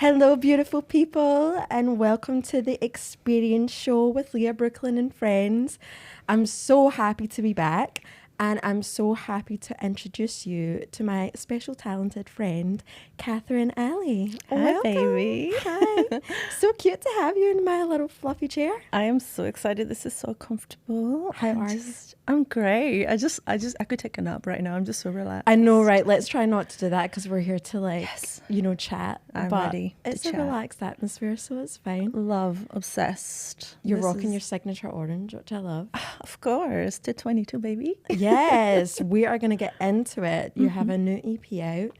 Hello, beautiful people, and welcome to the Experience Show with Leah-Brooklyn and friends. I'm so happy to be back, and I'm so happy to introduce you to my special talented friend, Katherine Aly. Hi, Welcome. baby. Hi. So cute to have you in my little fluffy chair. I am so excited. This is so comfortable. How are you? I'm great. I could take a nap right now. I'm just so relaxed. I know, right? Let's try not to do that because we're here to Yes. chat. I'm but ready to it's a chat. relaxed atmosphere, so it's fine. Love, obsessed. You're This rocking is- your signature orange, which I love. Of course, to 22, baby. Yes, we are going to get into it. You have a new EP out.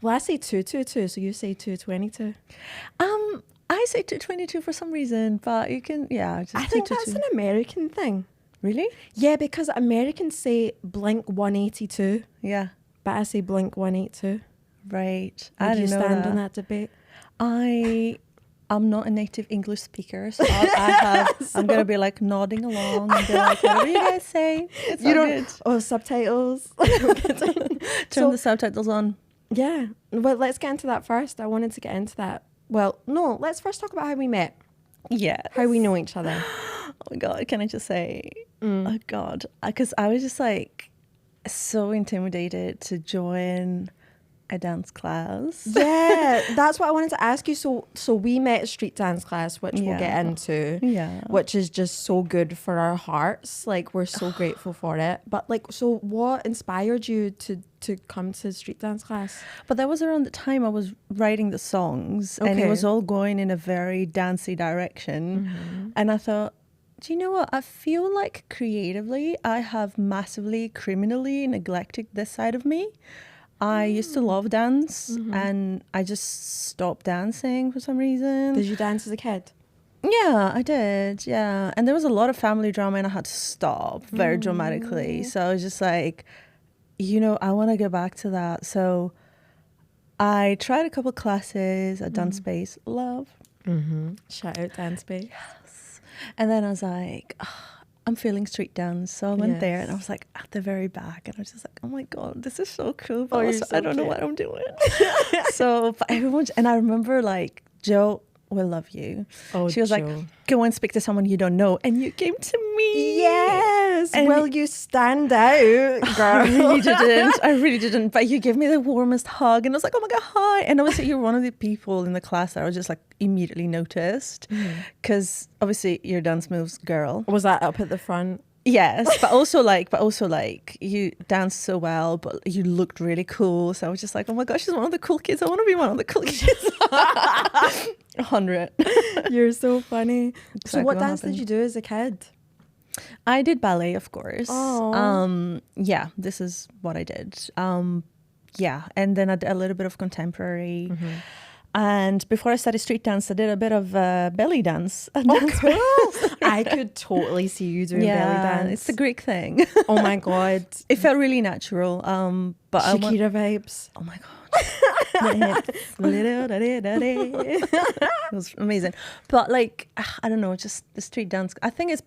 Well, I say 222, so you say 222. I say 222 for some reason, but you can, just I think that's 222. an American thing. Really? Yeah, because Americans say Blink 182, Yeah, but I say Blink 182. right. Would I you didn't know stand that. on that debate? I'm not a native English speaker, so I'm going to be like nodding along and be like, whatever you guys say, it's all good. Oh, subtitles. Turn the subtitles on. Yeah. Well, let's get into that first. I wanted to get into that. Well, no, let's first talk about how we met, Yeah. how we know each other. Oh my God, can I just say, oh God, because I was just like so intimidated to join a dance class. Yeah, that's what I wanted to ask you. So we met at street dance class, which we'll get Yeah. into. Yeah. Which is just so good for our hearts. Like, we're so grateful for it. But like, so what inspired you to come to street dance class? But that was around the time I was writing the songs and it Okay. was all going in a very dancey direction. And I thought, do you know what? I feel like creatively, I have massively, criminally neglected this side of me. I used to love dance and I just stopped dancing for some reason. Did you dance as a kid? Yeah, I did. Yeah. And there was a lot of family drama and I had to stop very dramatically. So I was just like, I want to go back to that. So I tried a couple classes at Dance Space. Love. Shout out Dance Space. And then I was like, I'm feeling street dance. So I went there and I Yes. was like at the very back. And I was just like, oh my God, this is so cool. But Oh, you're also, so I don't know cute. what I'm doing. So but everyone, and I remember like, Joe will love you. Oh, She was like, Joe. go and speak to someone you don't know. And you came to me. Yes. And- Well, you stand out, girl. I really didn't. But you gave me the warmest hug. And I was like, oh my God, hi. And obviously you're one of the people in the class that I was just like immediately noticed. Because obviously you're a dance moves girl. Was that up at the front? Yes, but also like you danced so well, but you looked really cool. So I was just like, oh my gosh, she's one of the cool kids. I want to be one of the cool kids. 100. You're so funny. So Exactly what what dance did happened. you do as a kid? I did ballet, of course. Oh. Yeah, this is what I did. Yeah, and then I did a little bit of contemporary. And before I started street dance, I did a bit of belly dance. Oh, cool. I could totally see you doing belly dance. It's a Greek thing. Oh my God. It felt really natural. But Shakira vibes. oh my God. It was amazing. But like, I don't know, just the street dance. I think it's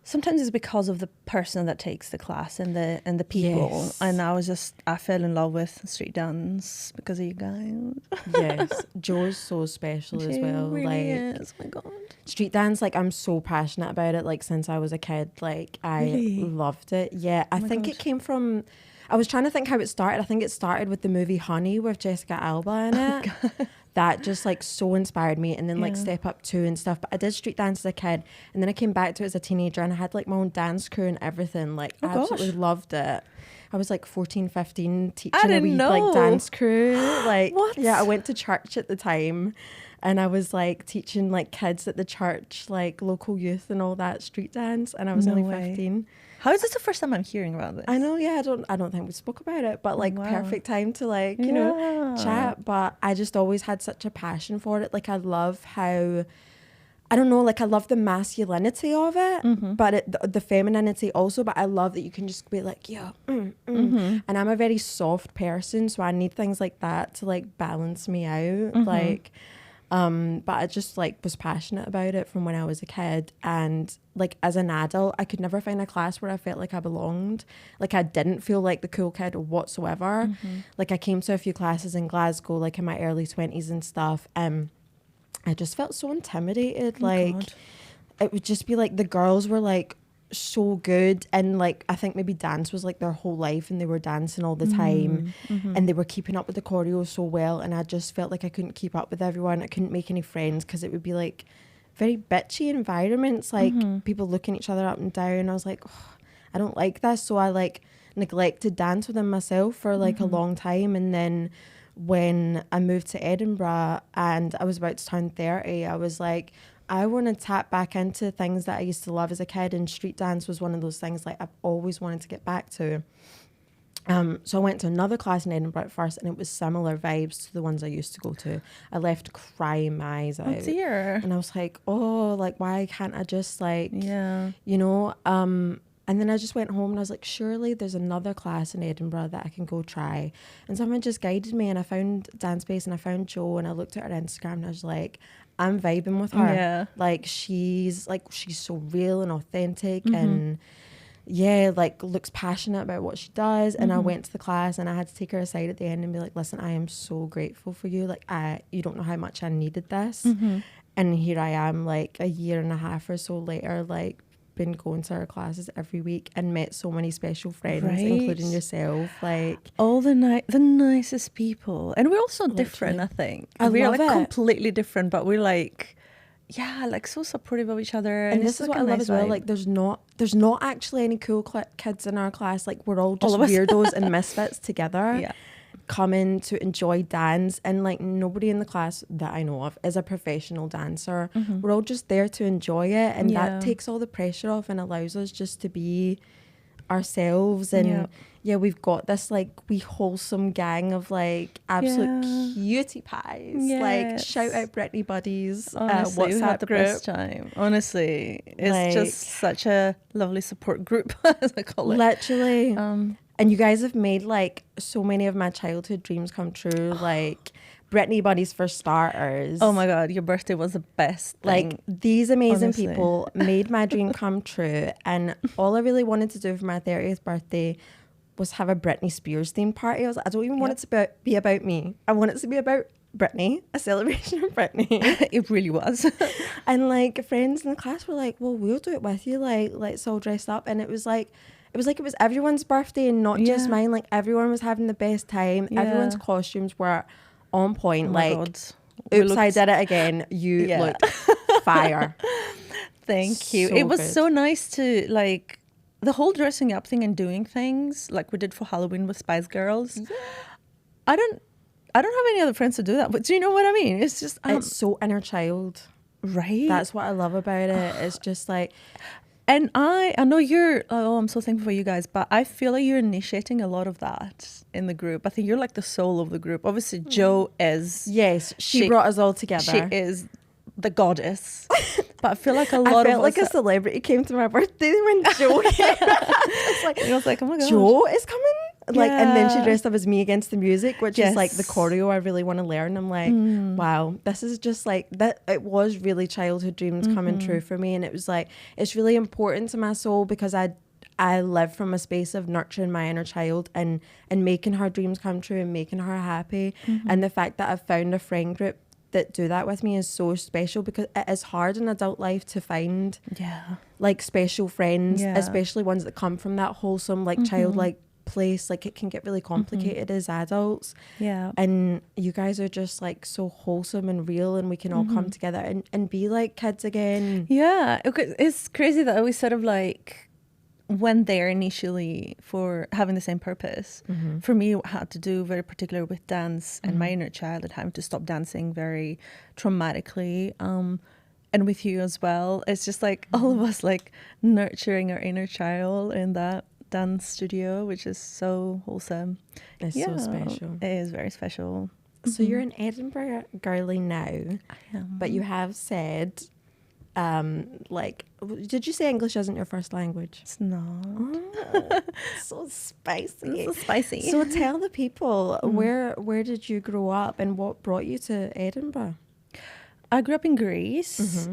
sometimes it's because of the person that takes the class and the people. Yes. And I fell in love with street dance because of you guys. Yes. Joe's so special as She well. really Like is. Oh my God. street dance, like I'm so passionate about it. Like since I was a kid, like I Really? loved it. Yeah. I my think gosh. it came from, I was trying to think how it started. I think it started with the movie Honey with Jessica Alba in it. That just like so inspired me, and then like Yeah. Step Up 2 and stuff. But I did street dance as a kid, and then I came back to it as a teenager, and I had like my own dance crew and everything. Like Oh, I absolutely gosh. loved it. I was like 14, 15 teaching a didn't wee know. like dance crew. Like What? yeah, I went to church at the time, and I was like teaching like kids at the church, like local youth and all that street dance, and I was No only way. 15. How is this the first time I'm hearing about this? I know, yeah, I don't think we spoke about it, but like Wow. perfect time to like, Yeah. chat. But I just always had such a passion for it. Like I love how, I don't know, like I love the masculinity of it, but the femininity also. But I love that you can just be like, yeah, and I'm a very soft person, so I need things like that to like balance me out. Like But I just like was passionate about it from when I was a kid. And like as an adult, I could never find a class where I felt like I belonged. Like I didn't feel like the cool kid whatsoever. Like I came to a few classes in Glasgow, like in my early 20s and stuff. I just felt so intimidated. Like it would just be like the girls were like so good, and like I think maybe dance was like their whole life and they were dancing all the time and they were keeping up with the choreo so well, and I just felt like I couldn't keep up with everyone. I couldn't make any friends because it would be like very bitchy environments, like people looking each other up and down. I was like, oh, I don't like this. So I like neglected dance within myself for like a long time. And then when I moved to Edinburgh and I was about to turn 30, I was like, I want to tap back into things that I used to love as a kid, and street dance was one of those things like I've always wanted to get back to. So I went to another class in Edinburgh at first, and it was similar vibes to the ones I used to go to. I left crying my eyes out. Oh dear. And I was like, oh, like why can't I just like, you know, and then I just went home and I was like, surely there's another class in Edinburgh that I can go try. And someone just guided me, and I found Dance Base and I found Jo, and I looked at her Instagram and I was like, I'm vibing with her. Yeah. Like she's so real and authentic and like looks passionate about what she does. And I went to the class and I had to take her aside at the end and be like, listen, I am so grateful for you. Like you don't know how much I needed this. And here I am like a year and a half or so later, like been going to our classes every week and met so many special friends, including yourself. Like all the nicest people, and we're also different. I think we're like completely different, but we're like, like so supportive of each other. And this is what I love as well. Like there's not actually any cool kids in our class. Like we're all just weirdos and misfits together. Coming to enjoy dance, and like nobody in the class that I know of is a professional dancer. We're all just there to enjoy it, and that takes all the pressure off and allows us just to be ourselves. And we've got this like wee wholesome gang of like absolute cutie pies. Like shout out Brittany buddies. Honestly, we had the group. best time. Honestly, it's like, just such a lovely support group, as I call it. Literally. And you guys have made like so many of my childhood dreams come true. Like Brittany buddies for starters. Oh my God, your birthday was the best thing. Like these amazing people made my dream come true. And all I really wanted to do for my 30th birthday was have a Britney Spears themed party. I don't even want it to be about me. I want it to be about Britney, a celebration of Britney. It really was. And like friends in the class were like, well, we'll do it with you. Like let's all dress up. And it was everyone's birthday and not just mine. Like everyone was having the best time. Everyone's costumes were on point. Oops, I did it again. You looked fire. Thank you. It was so nice to like the whole dressing up thing and doing things like we did for Halloween with Spice Girls. I don't have any other friends to do that, but do you know what I mean? It's just it's so inner child, right? That's what I love about it. It's just like. And I know I'm so thankful for you guys, but I feel like you're initiating a lot of that in the group. I think you're like the soul of the group. Obviously, Jo is. Yes, she brought us all together. She is the goddess. But I feel like a lot of us. I felt like a celebrity came to my birthday when Jo came. I was like, oh my God. Jo is coming? Like, and then she dressed up as Me Against the Music, which is like the choreo I really want to learn. I'm like, wow, this is just like that. It was really childhood dreams coming true for me. And it was like, it's really important to my soul because I live from a space of nurturing my inner child and making her dreams come true and making her happy. And the fact that I've found a friend group that do that with me is so special because it is hard in adult life to find like special friends, especially ones that come from that wholesome, like childlike place. Like it can get really complicated as adults, and you guys are just like so wholesome and real, and we can all come together and be like kids again. It's crazy that we sort of like went there initially for having the same purpose. For me, it had to do very particular with dance and my inner child and having to stop dancing very traumatically, and with you as well. It's just like all of us like nurturing our inner child in that dance studio, which is so wholesome. It's so special. It is very special. So you're an Edinburgh girly now. I am. But you have said like, did you say English isn't your first language? It's not. Oh, so spicy. It's so spicy. So tell the people, where did you grow up and what brought you to Edinburgh? I grew up in Greece.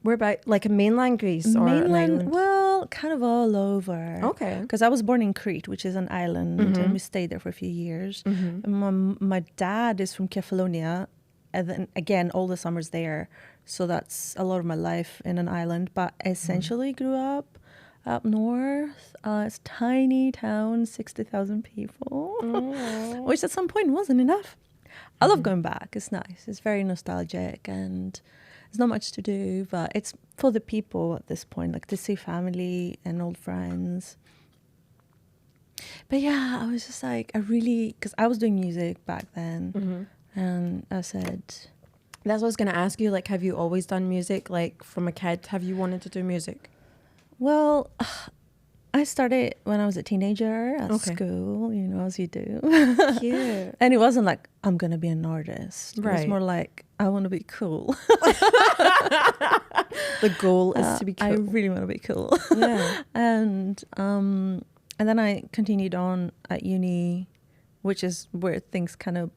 Where about, like, a mainland Greece or an island? Well, kind of all over. Okay. Because I was born in Crete, which is an island, and we stayed there for a few years. And my dad is from Kefalonia, and then again, all the summers there. So that's a lot of my life in an island. But essentially grew up north. It's a tiny town, 60,000 people, which at some point wasn't enough. I love going back. It's nice. It's very nostalgic, and there's not much to do, but it's for the people at this point, like to see family and old friends. But yeah, I was just like, because I was doing music back then, and I said... That's what I was going to ask you, like, have you always done music? Like, from a kid, have you wanted to do music? Well, I started when I was a teenager at school, as you do. Cute. And it wasn't like, I'm going to be an artist. It was more like, I want to be cool. The goal is to be cool. I really want to be cool. Yeah. And then I continued on at uni, which is where things kind of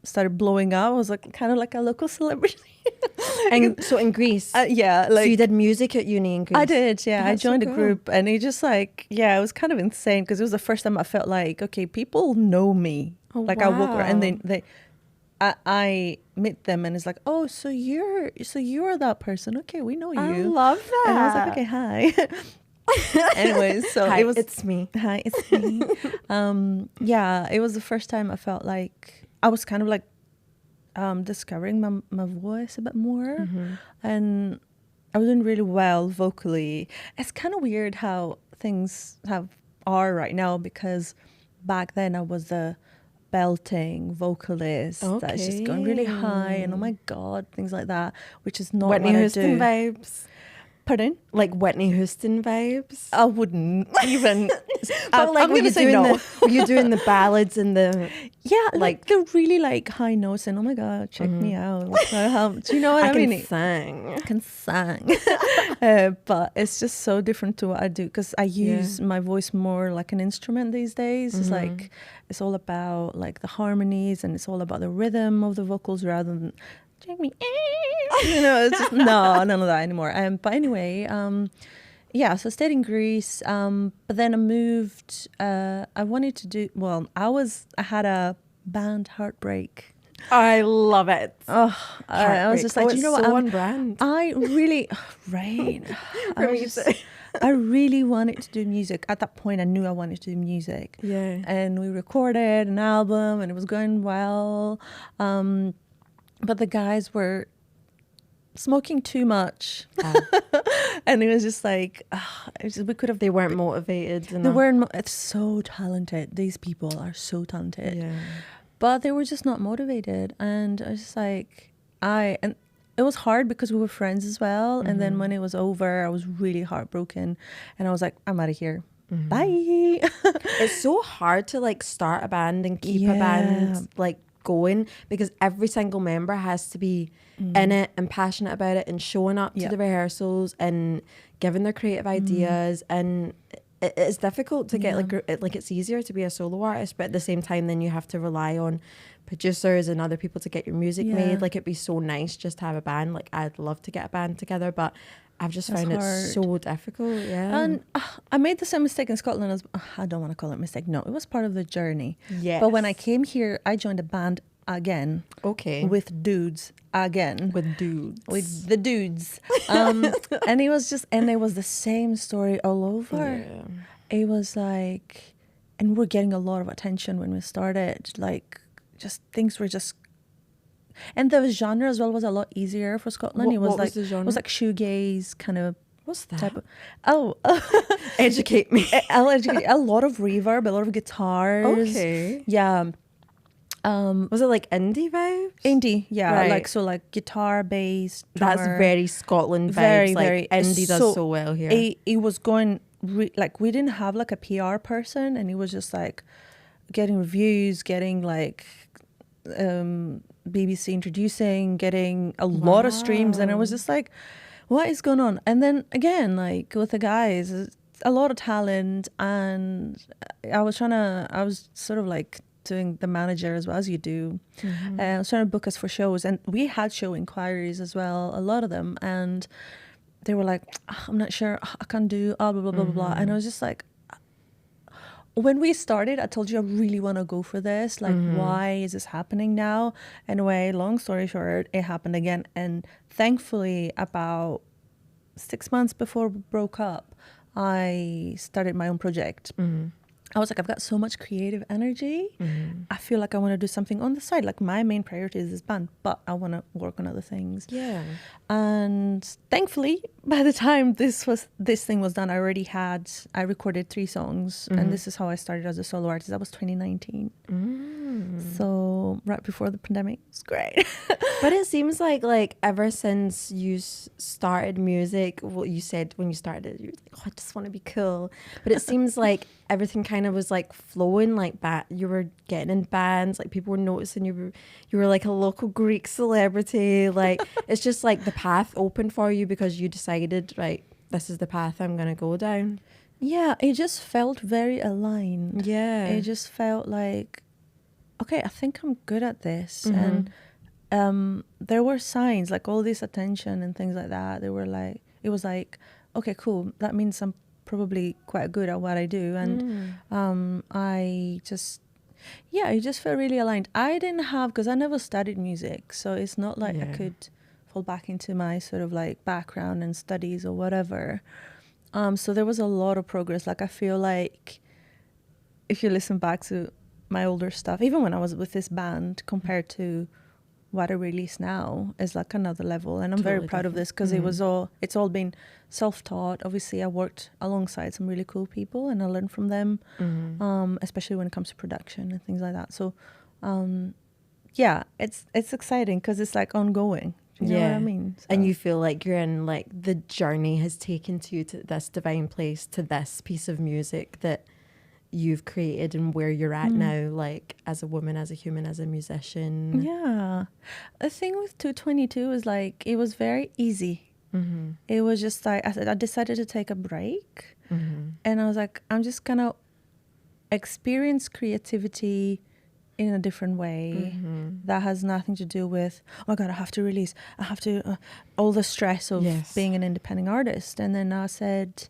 started blowing up. I was like kind of like a local celebrity. And so in Greece, yeah, like, so you did music at uni in Greece? I did, yeah. That's I joined so a cool. group, and it just like, yeah, it was kind of insane because it was the first time I felt like, okay, people know me. Oh, like wow. I walk around and I meet them, and it's like, oh, so you're that person? Okay, we know you. I love that. And I was like, okay, hi. Anyways, so Hi, it was. it's me. Hi, it's me. Yeah, it was the first time I felt like I was kind of like discovering my voice a bit more, and I was doing really well vocally. It's kind of weird how things are right now, because back then I was the belting vocalist that's just going really high and oh my god, things like that, which is not Whitney what Houston I do. vibes. Pardon? Like Whitney Houston vibes. I wouldn't even. But like, I'm gonna say no. were you doing the ballads and the like the really like high notes and oh my god, check me out. Do you know what I mean? I can sing. But it's just so different to what I do, because I use my voice more like an instrument these days. It's like it's all about like the harmonies, and it's all about the rhythm of the vocals rather than Jamie, it's just none of that anymore. But anyway, yeah, so I stayed in Greece, but then I moved. I wanted to do, I had a band heartbreak. I love it. Oh, I was just like, you know what? So on brand. I really, right. I really wanted to do music. At that point, I knew I wanted to do music. Yeah. And we recorded an album, and it was going well. But the guys were smoking too much. And it was just like, we could have... They weren't motivated enough. They weren't... It's so talented. These people are so talented. Yeah. But they were just not motivated. And I was just like, and it was hard because we were friends as well. And then when it was over, I was really heartbroken. And I was like, I'm out of here. Bye. It's so hard to like start a band and keep a band like going, because every single member has to be in it and passionate about it and showing up to the rehearsals and giving their creative ideas, and it's difficult to get like it's easier to be a solo artist, but at the same time then you have to rely on producers and other people to get your music made. Like it'd be so nice just to have a band. Like I'd love to get a band together, but I've just found it so difficult. And I made the same mistake in Scotland. I don't want to call it a mistake. No, it was part of the journey. Yes. But when I came here, I joined a band again. Okay. With dudes again. With dudes. With the dudes. And it was the same story all over. Yeah. It was like, and we're getting a lot of attention when we started. Like, just things were just. And the genre as well was a lot easier for Scotland. What was the genre? It was like shoegaze kind of. What's that? Type of, educate me. I'll educate you. A lot of reverb, a lot of guitars. Okay. Yeah. Was it like indie vibes? Indie, yeah. Right. Like guitar, bass, drummer. That's very Scotland vibes. Very, like very. Indie does so well here. It was going like we didn't have like a PR person, and it was just like getting reviews, getting like BBC introducing, getting a lot of streams, and I was just like, what is going on? And then again, like with the guys, a lot of talent, and I was sort of like doing the manager as well as you do. Started to book us for shows, and we had show inquiries as well, a lot of them, and they were like, I'm not sure, I can't do, blah, blah, blah, blah, blah. And I was just like, when we started, I told you I really want to go for this. Like, why is this happening now? Anyway, long story short, it happened again. And thankfully, about 6 months before we broke up, I started my own project. I was like, I've got so much creative energy. I feel like I want to do something on the side. Like, my main priority is this band, but I want to work on other things. Yeah. And thankfully, by the time this thing was done, I recorded 3 songs, and this is how I started as a solo artist. That was 2019. So right before the pandemic. It's great. But it seems like ever since you started music, what you said when you started, you were like, oh, I just want to be cool. But it seems like everything kind of was like flowing, like you were getting in bands, like people were noticing you were like a local Greek celebrity. Like it's just like the path opened for you because you decided, right, this is the path I'm gonna go down. Yeah, it just felt very aligned. Yeah. It just felt like, okay, I think I'm good at this. And there were signs, like all this attention and things like that. It was like, okay, cool. That means I'm probably quite good at what I do. And it just felt really aligned. I didn't have, because I never studied music, so it's not like I could fall back into my sort of like background and studies or whatever. So there was a lot of progress. Like, I feel like if you listen back to my older stuff, even when I was with this band, compared to what I release now, is like another level. And I'm very proud of this, because it's all been self-taught. Obviously, I worked alongside some really cool people and I learned from them, especially when it comes to production and things like that. So it's exciting because it's like ongoing. You know what I mean? So. And you feel like you're in, like, the journey has taken you to this divine place, to this piece of music that you've created and where you're at now, like as a woman, as a human, as a musician. Yeah. The thing with 222 is like, it was very easy. It was just like, I decided to take a break, and I was like, I'm just gonna experience creativity in a different way that has nothing to do with, oh my God, I have to release, I have to, all the stress of being an independent artist. And then I said,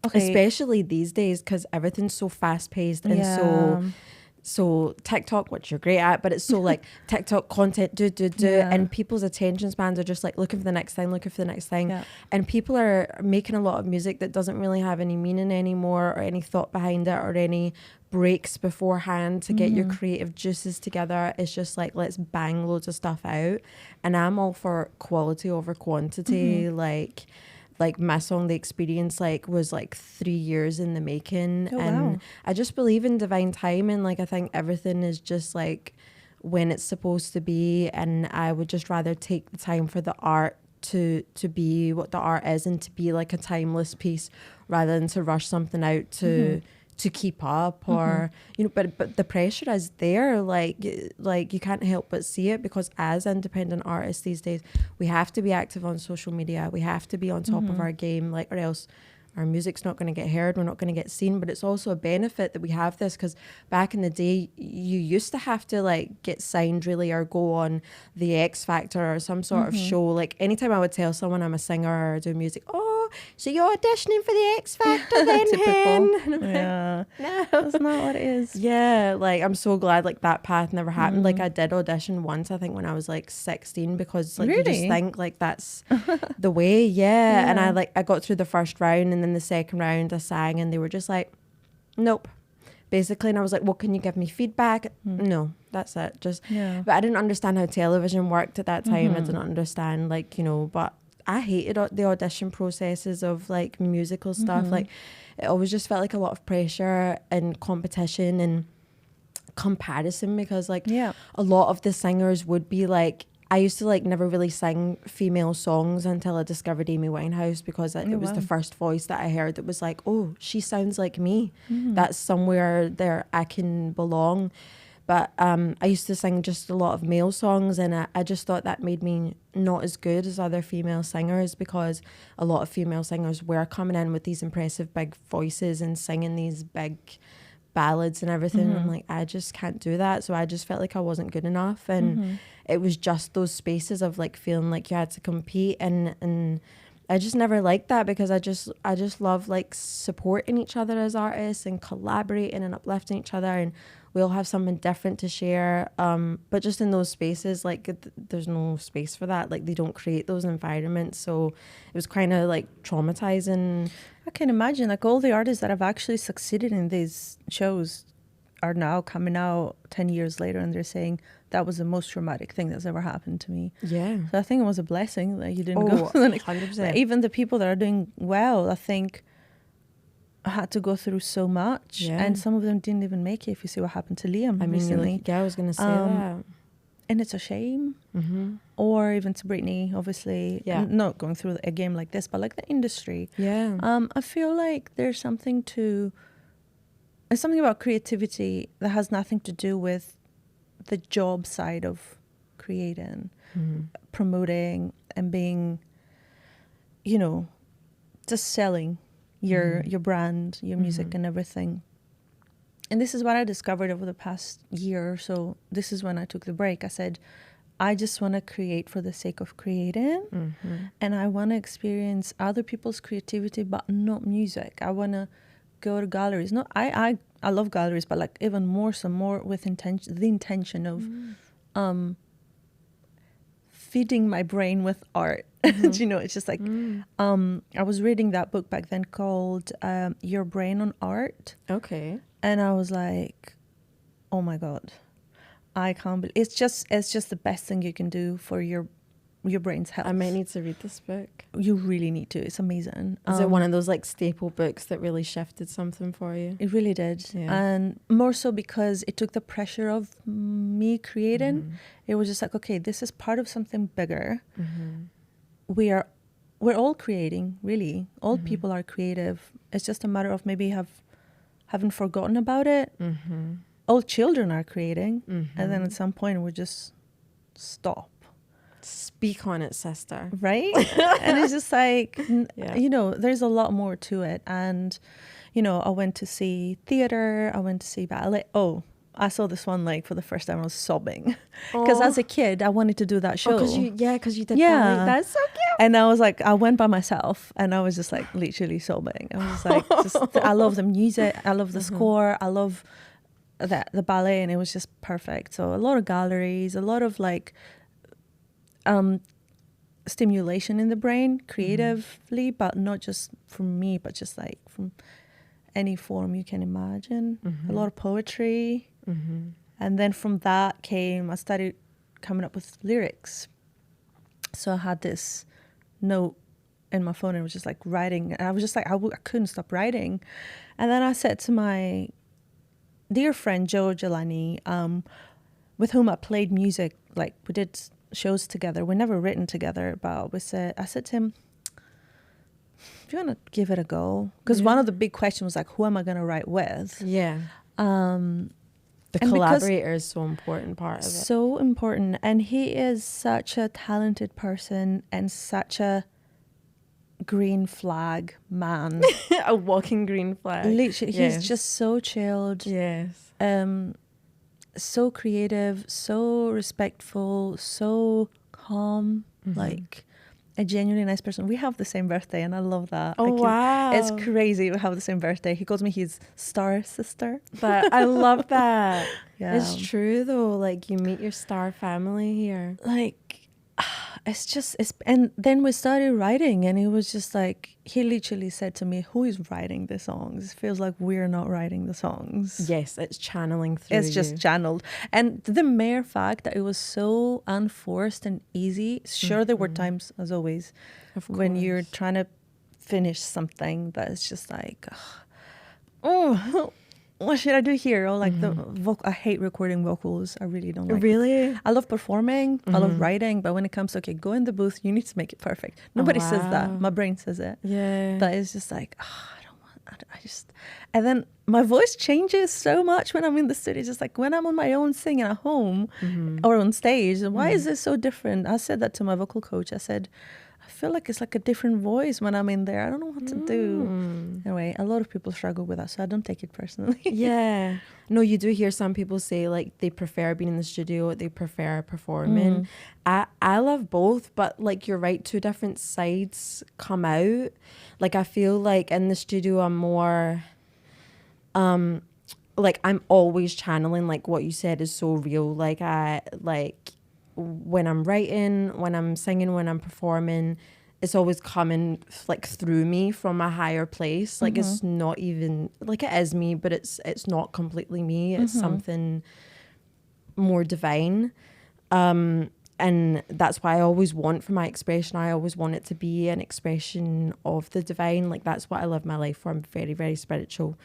okay. Especially these days, because everything's so fast paced and so TikTok, which you're great at, but it's so like TikTok content, and people's attention spans are just like looking for the next thing, and people are making a lot of music that doesn't really have any meaning anymore, or any thought behind it, or any breaks beforehand to get your creative juices together. It's just like, let's bang loads of stuff out. And I'm all for quality over quantity. Like my song The Experience was 3 years in the making. Wow. I just believe in divine timing. Like, I think everything is just like when it's supposed to be, and I would just rather take the time for the art to be what the art is, and to be like a timeless piece, rather than to rush something out to keep up, or but the pressure is there. Like you can't help but see it, because as independent artists these days, we have to be active on social media, we have to be on top of our game, like, or else our music's not going to get heard, we're not going to get seen. But it's also a benefit that we have this, because back in the day, you used to have to like get signed really, or go on the X Factor or some sort of show. Like, anytime I would tell someone I'm a singer or do music, oh, so you're auditioning for the X Factor then? Typical. Yeah. No, that's not what it is. Yeah, like, I'm so glad like that path never happened. Like, I did audition once, I think when I was like 16, because like, you just think like that's the way. And I got through the first round, and then the second round I sang, and they were just like, nope, basically. And I was like, well, can you give me feedback? No, that's it. But I didn't understand how television worked at that time. I didn't understand, like, but I hated the audition processes of like musical stuff. Like, it always just felt like a lot of pressure and competition and comparison, because like a lot of the singers would be like, I used to like never really sing female songs until I discovered Amy Winehouse, because it was the first voice that I heard that was like, oh, she sounds like me. That's somewhere there I can belong. But I used to sing just a lot of male songs, and I just thought that made me not as good as other female singers, because a lot of female singers were coming in with these impressive big voices and singing these big ballads and everything. I'm like, I just can't do that. So I just felt like I wasn't good enough. And it was just those spaces of like feeling like you had to compete, and I just never liked that, because I just love like supporting each other as artists and collaborating and uplifting each other, and we all have something different to share. But just in those spaces, like there's no space for that. Like they don't create those environments. So it was kind of like traumatizing. I can imagine, like, all the artists that have actually succeeded in these shows are now coming out 10 years later and they're saying that was the most traumatic thing that's ever happened to me. Yeah. So I think it was a blessing that you didn't go to the next. 100%. Even the people that are doing well, I think, had to go through so much, and some of them didn't even make it. If you see what happened to Liam recently. I was going to say that. And it's a shame. Or even to Britney, obviously. Yeah. Not going through a game like this, but like the industry. Yeah. I feel like there's something about creativity that has nothing to do with the job side of creating, promoting, and being, just selling your brand, your music and everything. And this is what I discovered over the past year or so. This is when I took the break. I said, I just want to create for the sake of creating. And I want to experience other people's creativity, but not music. I want to go to galleries. No, I love galleries, but like even more with the intention of feeding my brain with art. It's just like, I was reading that book back then called Your Brain on Art. Okay. And I was like, oh my God, I can't believe it's just the best thing you can do for your brain's health. I might need to read this book. You really need to. It's amazing. Is it one of those like staple books that really shifted something for you? It really did. Yeah. And more so because it took the pressure of me creating. It was just like, okay, this is part of something bigger. We're all creating, really. All people are creative. It's just a matter of maybe haven't forgotten about it. All children are creating. And then at some point we just stop. Speak on it, sister. Right? And it's just like, there's a lot more to it. And, I went to see theater. I went to see ballet. Oh, I saw this one like for the first time. I was sobbing because as a kid, I wanted to do that show. Because you did ballet. That's so cute. And I was like, I went by myself and I was just like literally sobbing. I was like, I love the music. I love the score. I love the ballet, and it was just perfect. So a lot of galleries, a lot of like stimulation in the brain creatively, but not just from me, but just like from any form you can imagine. A lot of poetry. And then from that I started coming up with lyrics. So I had this note in my phone and I was just like writing. And I was just like, I couldn't stop writing. And then I said to my dear friend, Joe Jelani, with whom I played music, like we did shows together. We're never written together, but I said to him, do you want to give it a go? Because one of the big questions was like, who am I going to write with? Yeah. The collaborator is so important part of it. So important. And he is such a talented person and such a green flag man. A walking green flag. Literally, he's just so chilled. Yes. So creative, so respectful, so calm, like a genuinely nice person. We have the same birthday and I love that. Oh, wow. It's crazy we have the same birthday. He calls me his star sister. But I love that. Yeah. It's true though. Like you meet your star family here. Like, and then we started writing and it was just like, he literally said to me, who is writing the songs? It feels like we're not writing the songs. Yes, it's channeling through It's just channeled. And the mere fact that it was so unforced and easy, sure there were times, as always, when you're trying to finish something that is just like, oh, what should I do here? Or like I hate recording vocals. I really don't like Really? I love performing. I love writing. But when it comes to, okay, go in the booth, you need to make it perfect. Nobody says that. My brain says it. Yeah. But it's just like, and then my voice changes so much when I'm in the studio. Just like when I'm on my own singing at home or on stage. Why is this so different? I said that to my vocal coach. I said, I feel like it's like a different voice when I'm in there. I don't know what to do. Anyway, a lot of people struggle with that, so I don't take it personally. Yeah. No, you do hear some people say like they prefer being in the studio, they prefer performing. I love both, but like you're right, two different sides come out. Like I feel like in the studio I'm more like I'm always channeling, like what you said is so real. Like I like when I'm writing, when I'm singing, when I'm performing, it's always coming like through me from a higher place. Like it's not even like it is me, but it's not completely me. It's something more divine. And that's why I always want for my expression, I always want it to be an expression of the divine. Like that's what I live my life for. I'm very, very spiritual.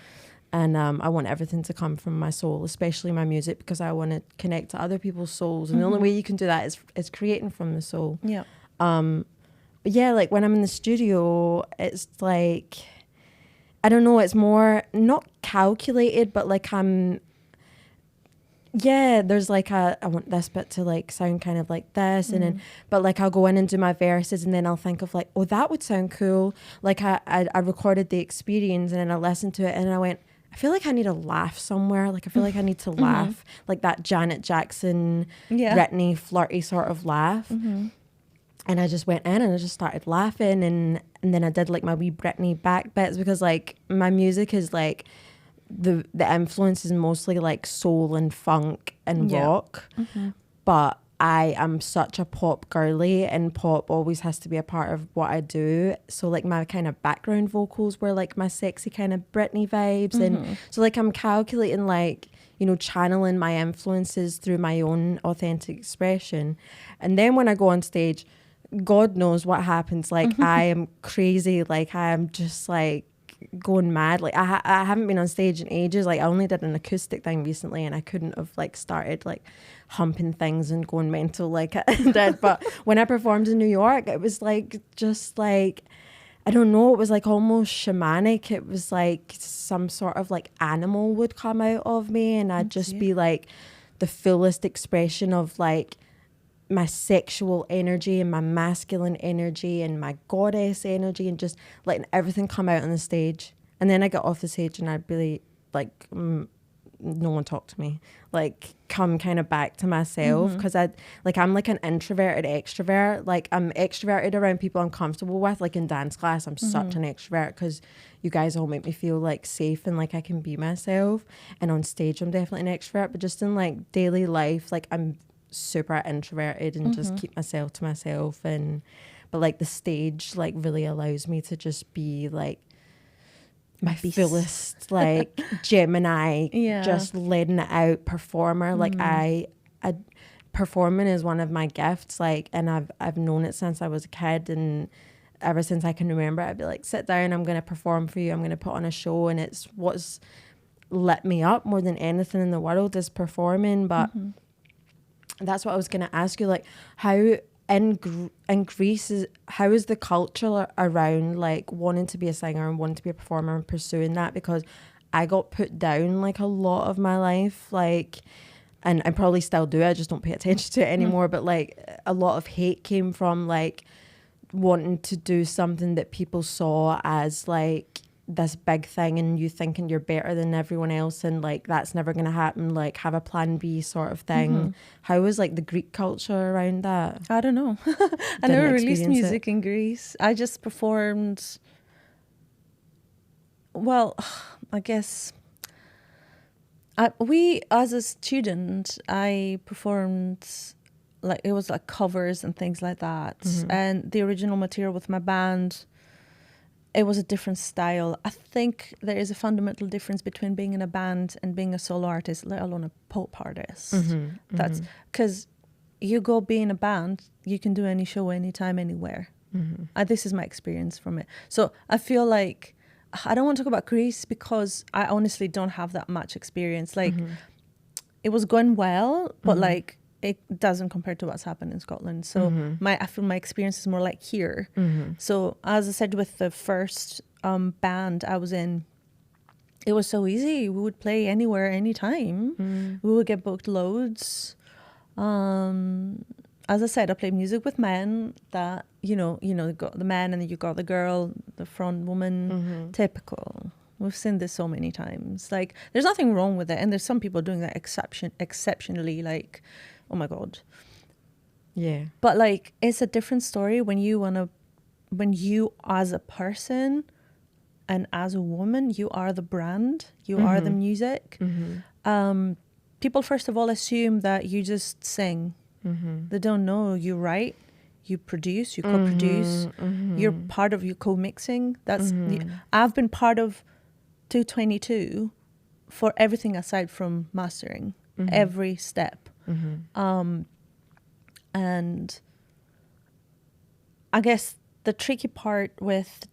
And I want everything to come from my soul, especially my music, because I want to connect to other people's souls. And the only way you can do that is creating from the soul. Yeah. But yeah, like when I'm in the studio, it's like, I don't know, it's more not calculated, but like there's like I want this bit to like sound kind of like this, and then, but like I'll go in and do my verses, and then I'll think of like, oh, that would sound cool. Like I recorded the experience, and then I listened to it, and I went, I feel like I need a laugh somewhere. Like I feel like I need to laugh, like that Janet Jackson, Britney flirty sort of laugh. And I just went in and I just started laughing, and then I did like my wee Britney back bits, because like my music is like the influence is mostly like soul and funk and rock, but I am such a pop girly, and pop always has to be a part of what I do. So like my kind of background vocals were like my sexy kind of Britney vibes, and so like I'm calculating, like, you know, channeling my influences through my own authentic expression. And then when I go on stage, God knows what happens. Like I am crazy. Like I am just like going mad. Like I haven't been on stage in ages. Like I only did an acoustic thing recently, and I couldn't have like started like humping things and going mental like I did. But when I performed in New York, it was like just like, I don't know, it was like almost shamanic. It was like some sort of like animal would come out of me, and I'd just be like the fullest expression of like my sexual energy and my masculine energy and my goddess energy, and just letting everything come out on the stage. And then I get off the stage and I'd be like, no one talk to me, like come kind of back to myself, because I'm like an introverted extrovert. Like I'm extroverted around people I'm comfortable with. Like in dance class I'm such an extrovert, because you guys all make me feel like safe and like I can be myself. And on stage I'm definitely an extrovert, but just in like daily life, like I'm super introverted and just keep myself to myself. And but like the stage like really allows me to just be like my fullest like Gemini, just letting it out performer. Like I performing is one of my gifts, like, and I've known it since I was a kid, and ever since I can remember, I'd be like, sit down, I'm going to perform for you, I'm going to put on a show. And it's what's lit me up more than anything in the world is performing. But that's what I was going to ask you, like how in Greece how is the culture around like wanting to be a singer and wanting to be a performer and pursuing that? Because I got put down like a lot of my life, like, and I probably still do, I just don't pay attention to it anymore, but like a lot of hate came from like wanting to do something that people saw as like this big thing, and you thinking you're better than everyone else, and like that's never going to happen, like have a plan B sort of thing. How was like the Greek culture around that? I don't know. I never released music in Greece. I just performed, well, I guess as a student I performed, like it was like covers and things like that, and the original material with my band, it was a different style. I think there is a fundamental difference between being in a band and being a solo artist, let alone a pop artist. That's because you go be in a band, you can do any show, anytime, anywhere. This is my experience from it. So I feel like I don't want to talk about Greece because I honestly don't have that much experience. Like it was going well, but like it doesn't compare to what's happened in Scotland. So I feel my experience is more like here. So as I said, with the first band I was in, it was so easy. We would play anywhere, anytime. We would get booked loads. as I said, I play music with men that, you got the man and then you got the girl, the front woman, typical. We've seen this so many times. Like, there's nothing wrong with it. And there's some people doing that exceptionally, like, oh my God. Yeah. But like, it's a different story when you as a person and as a woman, you are the brand, you are the music. People, first of all, assume that you just sing. They don't know you write, you produce, you co-produce, you're part of your co-mixing. I've been part of 222 for everything aside from mastering, every step. And I guess the tricky part with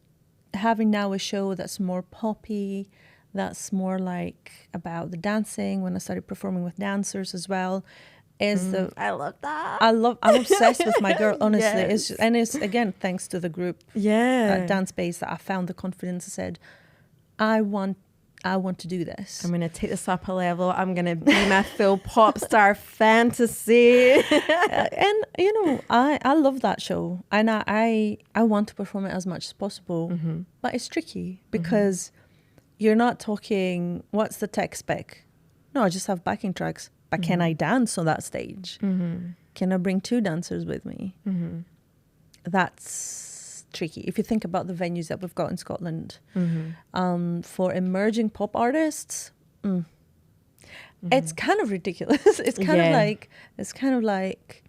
having now a show that's more poppy, that's more like about the dancing, when I started performing with dancers as well, is I love that. I'm obsessed with my girl, honestly. Yes. It's again thanks to the group Dance Base that I found the confidence. I said, I want to do this. I'm going to take this up a level. I'm going to be my full pop star fantasy. And, I love that show. And I want to perform it as much as possible. But it's tricky because you're not talking, what's the tech spec? No, I just have backing tracks. But can I dance on that stage? Can I bring 2 dancers with me? That's tricky. If you think about the venues that we've got in Scotland, for emerging pop artists, it's kind of ridiculous. It's kind of like,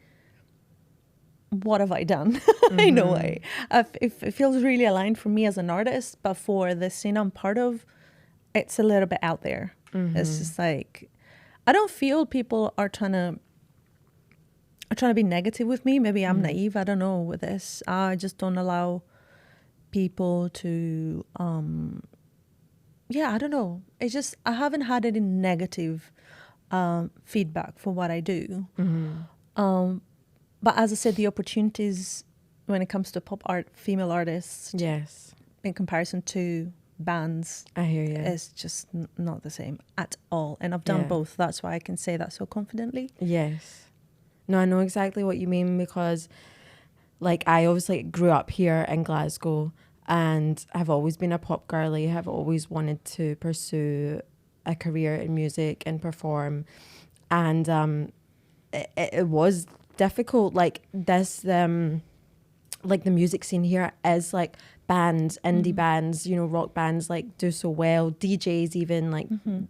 what have I done in a way? It feels really aligned for me as an artist, but for the scene I'm part of, it's a little bit out there. It's just like, I don't feel people are trying to be negative with me. Maybe I'm naive. I don't know with this. I just don't allow people to, I don't know. It's just, I haven't had any negative feedback for what I do. But as I said, the opportunities when it comes to pop art, female artists, Yes. in comparison to bands, I hear you. it's just not the same at all. And I've done both. That's why I can say that so confidently. Yes. No, I know exactly what you mean because, like, I obviously grew up here in Glasgow and I've always been a pop girly. I've always wanted to pursue a career in music and perform. And it was difficult. Like, like, the music scene here is, like, bands, indie bands, rock bands, like, do so well. DJs even, like,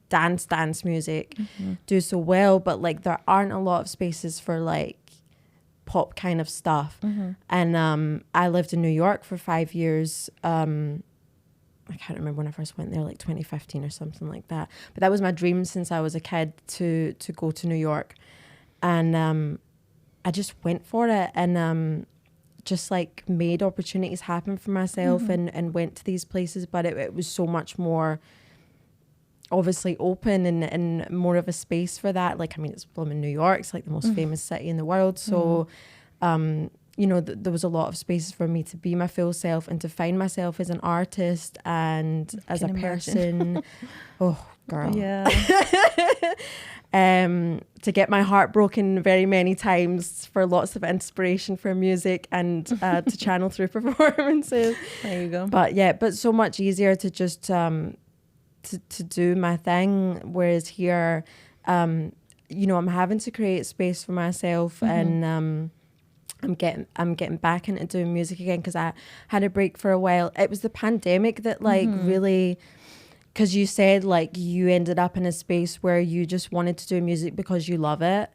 dance music do so well. But, like, there aren't a lot of spaces for, like, pop kind of stuff. And I lived in New York for 5 years. I can't remember when I first went there, like 2015 or something like that. But that was my dream since I was a kid to go to New York. And I just went for it and just like made opportunities happen for myself and went to these places. But it was so much more obviously open and more of a space for that. Like, I mean, it's in New York. It's like the most famous city in the world. So, there was a lot of spaces for me to be my full self and to find myself as an artist and as a person. Oh, girl. Yeah. To get my heart broken very many times for lots of inspiration for music and to channel through performances. There you go. But so much easier to just to do my thing, whereas here I'm having to create space for myself and I'm getting back into doing music again because I had a break for a while. It was the pandemic that really, because you said like you ended up in a space where you just wanted to do music because you love it.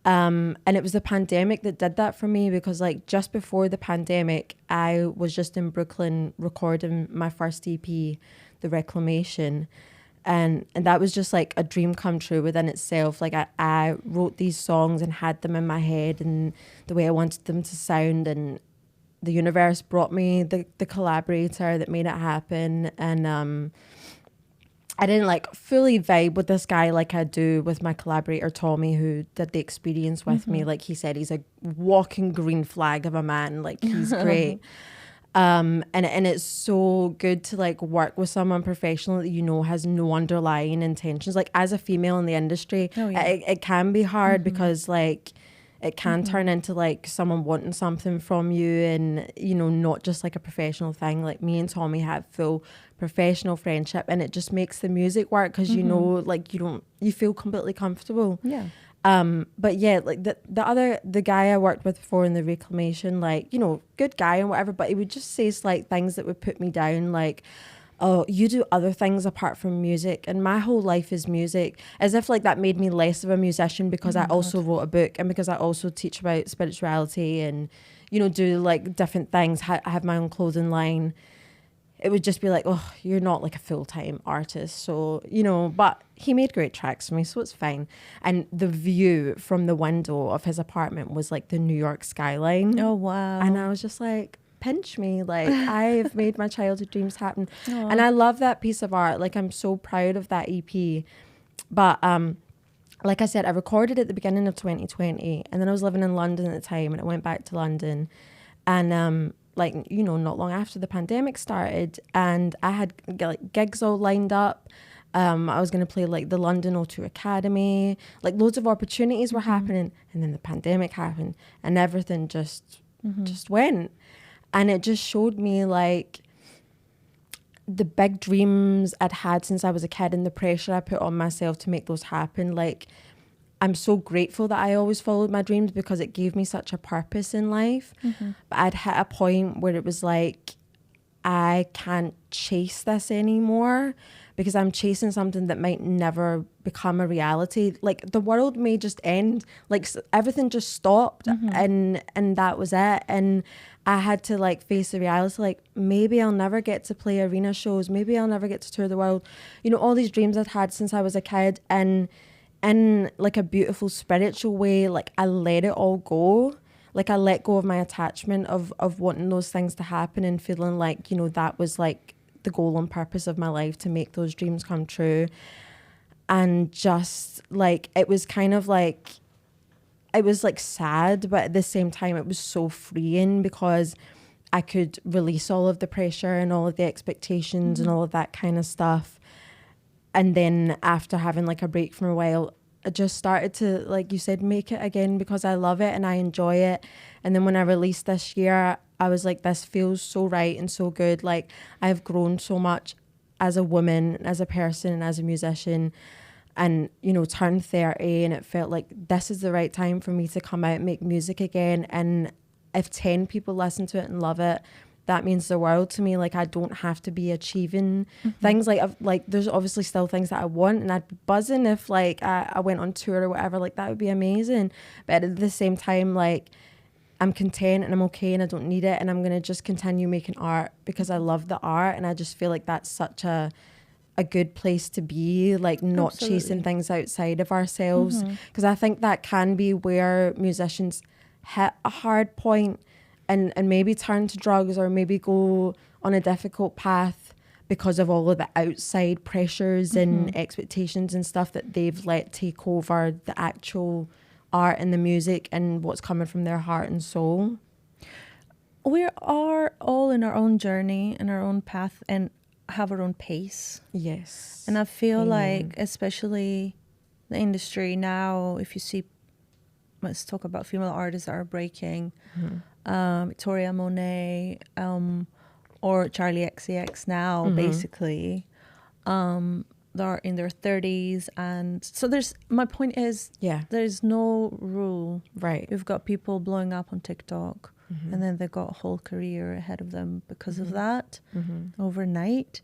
And it was the pandemic that did that for me because like just before the pandemic, I was just in Brooklyn recording my first EP, The Reclamation. And that was just like a dream come true within itself. Like I wrote these songs and had them in my head and the way I wanted them to sound, and the universe brought me the collaborator that made it happen. And I didn't like fully vibe with this guy like I do with my collaborator Tommy, who did the experience with me. Like he said, he's a walking green flag of a man. Like he's great. And it's so good to like work with someone professionally that has no underlying intentions. Like as a female in the industry, it can be hard because like it can turn into like someone wanting something from you, and you know, not just like a professional thing. Like me and Tommy have full professional friendship, and it just makes the music work because you know, like you feel completely comfortable. Yeah. But yeah, like the guy I worked with before in the reclamation, like, you know, good guy and whatever, but he would just say like things that would put me down, like, oh, you do other things apart from music, and my whole life is music, as if like that made me less of a musician because I also wrote a book, and because I also teach about spirituality and, you know, do like different things. I have my own clothing line. It would just be like, oh, you're not like a full-time artist. So, you know, but he made great tracks for me, so it's fine. And the view from the window of his apartment was like the New York skyline. Oh, wow. And I was just like, pinch me. Like, I've made my childhood dreams happen. Aww. And I love that piece of art. Like, I'm so proud of that EP. But like I said, I recorded it at the beginning of 2020. And then I was living in London at the time, and I went back to London. And like, you know, not long after the pandemic started, and I had like gigs all lined up. I was going to play like the London O2 Academy, like loads of opportunities were happening, and then the pandemic happened, and everything just went. And it just showed me like the big dreams I'd had since I was a kid, and the pressure I put on myself to make those happen. Like, I'm so grateful that I always followed my dreams because it gave me such a purpose in life. But I'd hit a point where it was like, I can't chase this anymore because I'm chasing something that might never become a reality. Like, the world may just end, like everything just stopped, and that was it. And I had to like face the reality, like maybe I'll never get to play arena shows, maybe I'll never get to tour the world. You know, all these dreams I'd had since I was a kid, and in like a beautiful spiritual way, like I let it all go. Like, I let go of my attachment of wanting those things to happen, and feeling like, you know, that was like the goal and purpose of my life, to make those dreams come true. And just like, it was kind of like, it was like sad, but at the same time it was so freeing because I could release all of the pressure and all of the expectations and all of that kind of stuff. And then after having like a break from a while, I just started to, like you said, make it again because I love it and I enjoy it. And then when I released this year, I was like, this feels so right and so good. Like, I've grown so much as a woman, as a person, and as a musician, and, you know, turned 30, and it felt like this is the right time for me to come out and make music again. And if 10 people listen to it and love it, that means the world to me. Like, I don't have to be achieving things. Like there's obviously still things that I want, and I'd be buzzing if like I went on tour or whatever. Like, that would be amazing. But at the same time, like, I'm content and I'm okay and I don't need it, and I'm gonna just continue making art because I love the art, and I just feel like that's such a good place to be, like not chasing things outside of ourselves, because I think that can be where musicians hit a hard point and maybe turn to drugs or maybe go on a difficult path because of all of the outside pressures and expectations and stuff that they've let take over the actual art and the music and what's coming from their heart and soul. We are all in our own journey and our own path and have our own pace. Yes. And I feel like, especially the industry now, if you see, let's talk about female artists that are breaking, Victoria Monet, or Charlie XCX now, basically, they're in their 30s. And so my point is, there's no rule. Right. You've got people blowing up on TikTok, and then they've got a whole career ahead of them because of that overnight.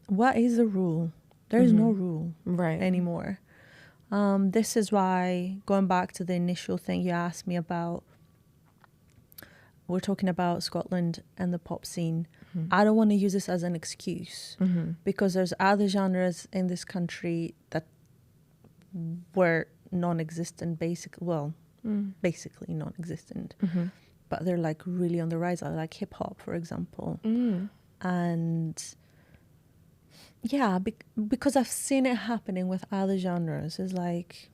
What is the rule? There is no rule anymore. This is why, going back to the initial thing you asked me about, we're talking about Scotland and the pop scene. I don't want to use this as an excuse because there's other genres in this country that were non-existent, basically non-existent. But they're like really on the rise, like hip hop, for example. And yeah, because I've seen it happening with other genres. It's like,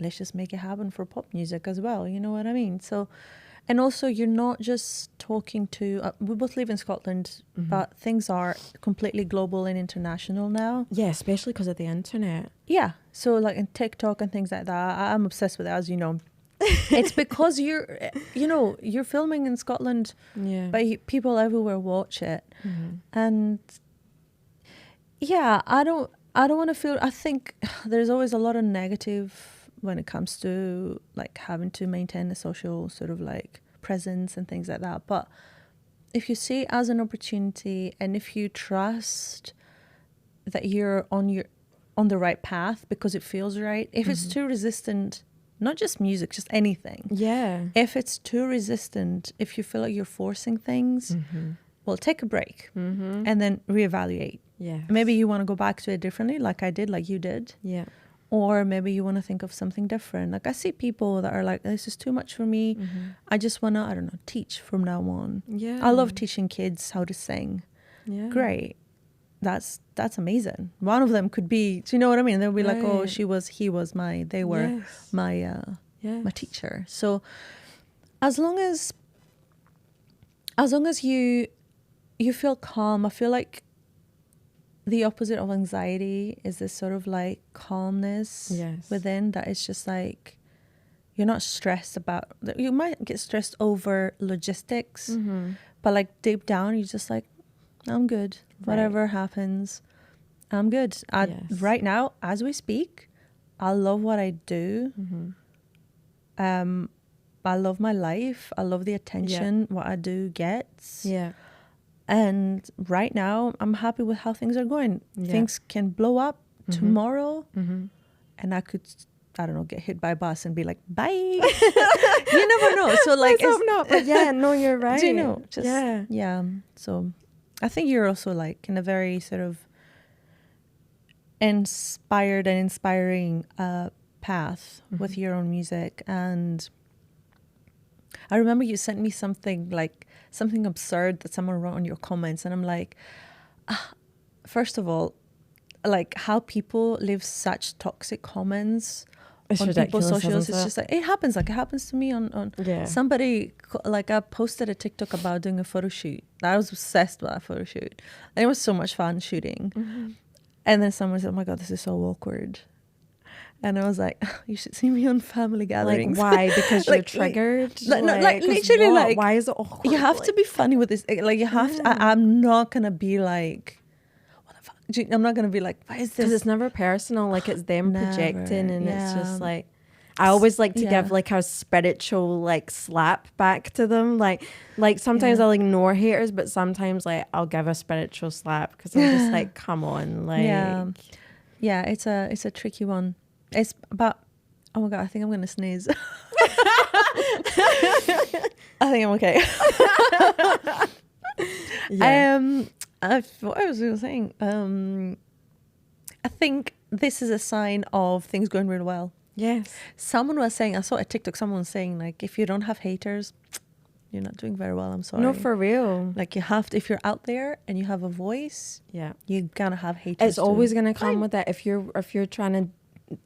let's just make it happen for pop music as well. You know what I mean? So, and also you're not just talking to, we both live in Scotland, but things are completely global and international now. Yeah, especially because of the internet. Yeah. So like in TikTok and things like that, I'm obsessed with it, as you know. It's because you're filming in Scotland, Yeah. but people everywhere watch it. Mm-hmm. And yeah, I don't want to feel, I think there's always a lot of negative when it comes to like having to maintain a social sort of like presence and things like that. But if you see it as an opportunity, and if you trust that you're on the right path because it feels right, if it's too resistant, not just music, just anything. Yeah. If it's too resistant, if you feel like you're forcing things, well, take a break and then reevaluate. Yeah. Maybe you want to go back to it differently, like I did, like you did. Yeah. Or maybe you want to think of something different. Like I see people that are like, this is too much for me. I just want to, I don't know, teach from now on. Yeah. I love teaching kids how to sing. Yeah. Great. That's amazing. One of them could be, do you know what I mean? They'll be like, oh, Right. they were Yes. my Yes. my teacher. So as long as you feel calm, I feel like the opposite of anxiety is this sort of like calmness Yes. within, that it's just like you're not stressed about, you might get stressed over logistics, but like deep down you're just like, I'm good. Whatever happens, I'm good. Yes. Right now, as we speak, I love what I do. I love my life. I love the attention what I do gets. Yeah. And right now, I'm happy with how things are going. Yeah. Things can blow up tomorrow, and I could, I don't know, get hit by a bus and be like, bye. You never know. So like, Let's hope not, but yeah, no, you're right. do you know? Just, yeah. yeah. So I think you're also like in a very sort of inspired and inspiring path with your own music. And I remember you sent me something absurd that someone wrote on your comments, and I'm like, first of all, like how people leave such toxic comments It's on ridiculous, people's socials. isn't It's it? just like, it happens to me on Yeah. somebody, like I posted a TikTok about doing a photo shoot. I was obsessed with that photo shoot, and it was so much fun shooting. And then someone said, oh my God, this is so awkward. And I was like, you should see me on family gatherings. Like, why? Because you're Like, triggered? like 'cause literally, what? like, why is it awkward? you have to be funny with this. Like, you have to, I'm not going to be like, what the fuck? I'm not going to be like, why is Because this? it's never personal. Like, it's them Never, projecting, and it's yeah. just like, I always like to Yeah. give like a spiritual like slap back to them. Like sometimes Yeah. I'll ignore haters, but sometimes like I'll give a spiritual slap because I'm just like, come on, like, Yeah, it's a tricky one. It's about, oh my God, I think I'm going to sneeze. I think I'm okay. yeah. What I was saying, I think this is a sign of things going really well. Yes. Someone was saying, I saw a TikTok, someone was saying, like, if you don't have haters, you're not doing very well. I'm sorry. No, for real. Like, you have to, if you're out there and you have a voice, Yeah. you're gonna have haters. It's always too. gonna come with that if you're trying to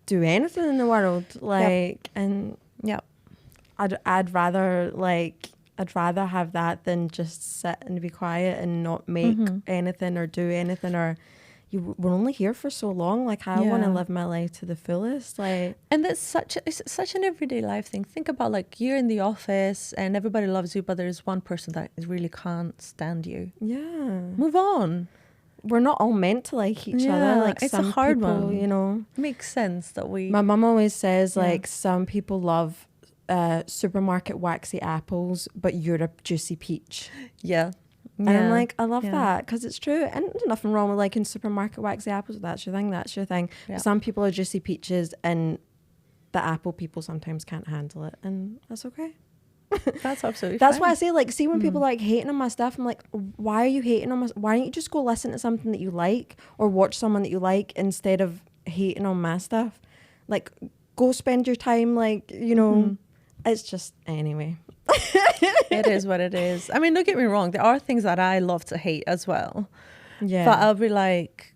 do anything in the world, like, and Yeah. I'd rather have that than just sit and be quiet and not make anything or do anything, or we're only here for so long. Like, I want to Yeah. live my life to the fullest. Like, And it's such an everyday life thing. Think about, like, you're in the office and everybody loves you, but there's one person that really can't stand you. yeah, Move on. we're not all meant to like each Yeah, other. Like, it's a some hard people, one. you know. Makes sense that we. My mum always says, Yeah. like, some people love supermarket waxy apples, but you're a juicy peach. Yeah. And I'm like, I love Yeah. that, because it's true. And there's nothing wrong with liking supermarket waxy apples. That's your thing. That's your thing. Yeah. But some people are juicy peaches, and the apple people sometimes can't handle it. And that's okay. That's absolutely That's fine. why I say, like, see when people like hating on my stuff, I'm like, why are you hating on my, why don't you just go listen to something that you like or watch someone that you like instead of hating on my stuff? Like, go spend your time, like, you know, it's just, anyway. It is what it is. I mean, don't get me wrong. There are things that I love to hate as well. Yeah. But I'll be like,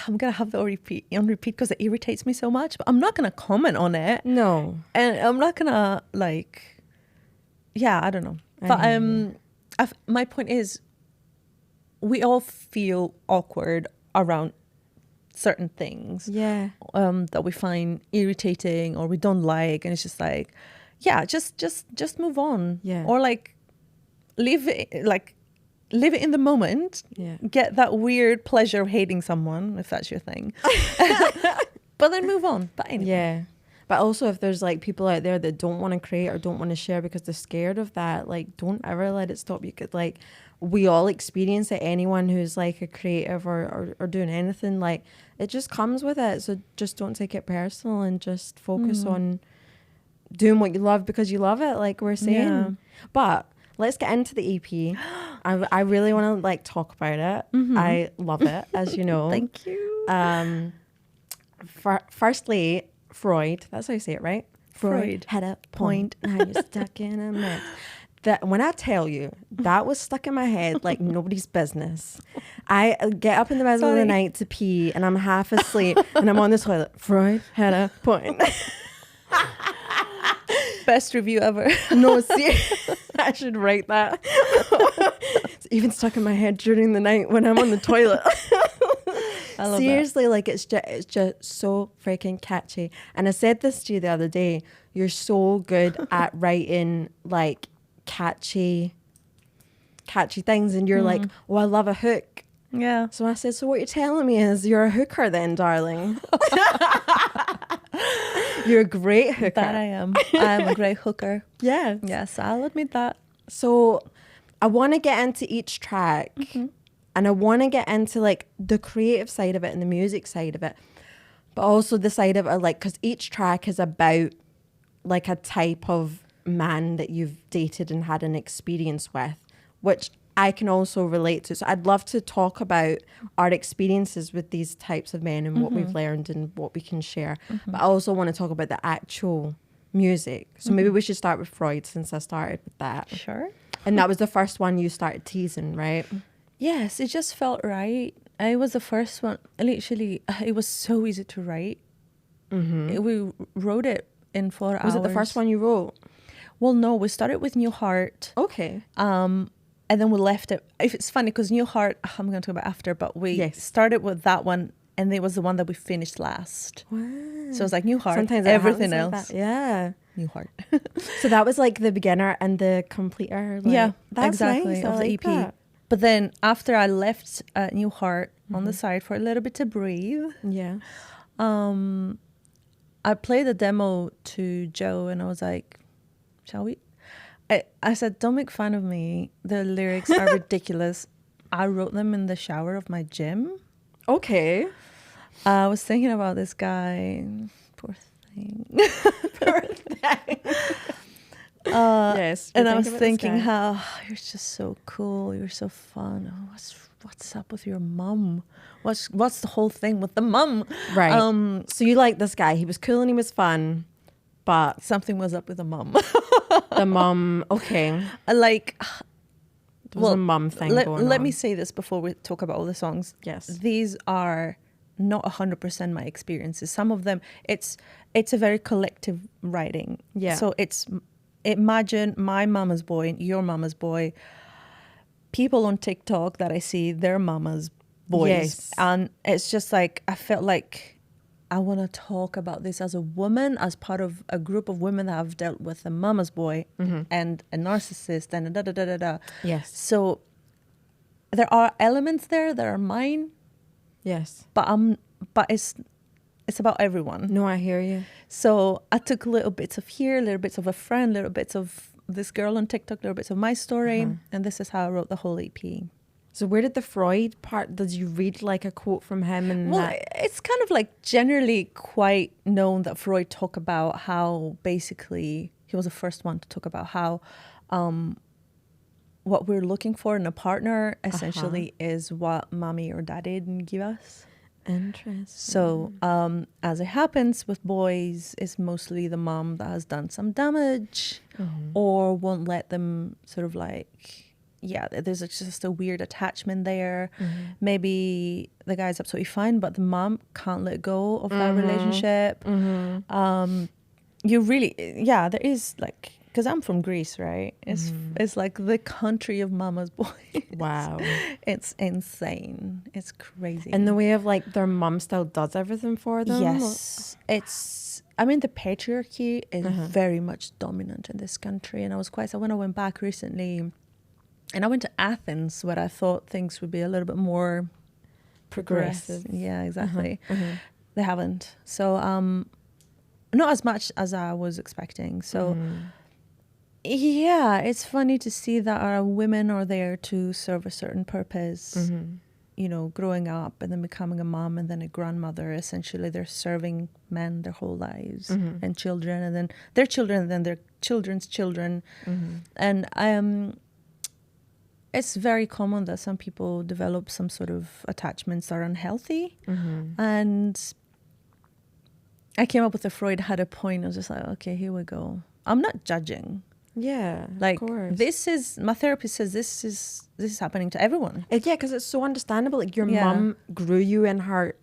I'm going to have that on repeat because it irritates me so much. But I'm not going to comment on it. No. And I'm not going to, like, yeah, I don't know. But my point is, we all feel awkward around certain things Yeah. that we find irritating or we don't like, and it's just like, yeah, just move on. Yeah. Or like live it in the moment. Yeah. Get that weird pleasure of hating someone if that's your thing, but then move on. But anyway. Yeah. But also, if there's like people out there that don't want to create or don't want to share because they're scared of that, like, don't ever let it stop you. Could, like, we all experience it. Anyone who's like a creative or doing anything, like, it just comes with it. So just don't take it personal and just focus on doing what you love because you love it, like we're saying. Yeah. But let's get into the EP. I really want to like talk about it. I love it, as you know. Thank you. Firstly, Freud. That's how you say it, right? Freud. Had a point. Now you're stuck in a mess. That when I tell you that was stuck in my head like nobody's business. I get up in the middle of the night to pee and I'm half asleep and I'm on the toilet. Freud had a point. Best review ever. No, see, I should write that. It's even stuck in my head during the night when I'm on the toilet. I love Seriously, like it's just so freaking catchy. And I said this to you the other day. You're so good at writing like catchy things, and you're like, oh, I love a hook. Yeah. So I said, so what you're telling me is you're a hooker then, darling. You're a great hooker. That I am. I'm a great hooker. Yeah. Yes, I'll admit that. So I want to get into each track and I want to get into like the creative side of it and the music side of it, but also the side of it, like, because each track is about like a type of man that you've dated and had an experience with, which I can also relate to. So I'd love to talk about our experiences with these types of men and what we've learned and what we can share. But I also want to talk about the actual music. So maybe we should start with Freud, since I started with that. Sure. And that was the first one you started teasing, right? Yes, it just felt right. It was the first one. Literally, it was so easy to write. We wrote it in 4 hours. Was it the first one you wrote? Well, no, we started with New Heart. Okay. And then we left it. If it's funny, because New Heart, I'm going to talk about after, but we started with that one, and it was the one that we finished last. Wow. So it was like New Heart, Sometimes everything like else. that. Yeah. New Heart. So that was like the beginner and the completer. Like, Yeah, that's exactly, nice. I of the like EP. that. But then after I left New Heart on the side for a little bit to breathe, Yeah. I played the demo to Joe and I was like, shall we? I said, don't make fun of me. The lyrics are ridiculous. I wrote them in the shower of my gym. Okay. I was thinking about this guy. Poor thing. Poor thing. Yes. And I was thinking how you're just so cool. You're so fun. Oh, what's up with your mum? What's the whole thing with the mum? Right. So you like this guy. He was cool and he was fun, but Something was up with the mum. the mum, okay. Like, There was a mum thing going on. let me say this before we talk about all the songs. Yes. These are not 100% my experiences. Some of them, it's a very collective writing. Yeah. So imagine my mama's boy, your mama's boy, people on TikTok that I see, their mama's boys. Yes. And it's just like, I felt like I want to talk about this as a woman, as part of a group of women that have dealt with a mama's boy and a narcissist and da-da-da-da-da. Yes. So there are elements there that are mine, Yes. but it's about everyone. No, I hear you. So I took little bits of here, little bits of a friend, little bits of this girl on TikTok, little bits of my story, and this is how I wrote the whole EP. So where did the Freud part, did you read like a quote from him and Well, that? it's kind of like generally quite known that Freud talked about how basically he was the first one to talk about how what we're looking for in a partner essentially is what mommy or daddy didn't give us. Interesting. So as it happens with boys, it's mostly the mom that has done some damage or won't let them sort of like, yeah, there's just a weird attachment there. Maybe the guy's absolutely fine, but the mom can't let go of that relationship. You really, there is like because I'm from Greece, right? It's like the country of mama's boys. Wow. It's insane. It's crazy. In the way of like their mum still does everything for them. Yes, I mean, the patriarchy is very much dominant in this country, and I was quite sad when I went back recently, and I went to Athens, where I thought things would be a little bit more Progressive. Yeah, exactly. They haven't. So not as much as I was expecting. So yeah, it's funny to see that our women are there to serve a certain purpose. You know, growing up and then becoming a mom and then a grandmother. Essentially, they're serving men their whole lives and children, and then their children, and then their children's children. And it's very common that some people develop some sort of attachments that are unhealthy. And I came up with Freud had a point. I was just like, okay, here we go. I'm not judging. Yeah, Like, of course. this is, my therapist says this is happening to everyone. Yeah, because it's so understandable. Like your mum grew you in her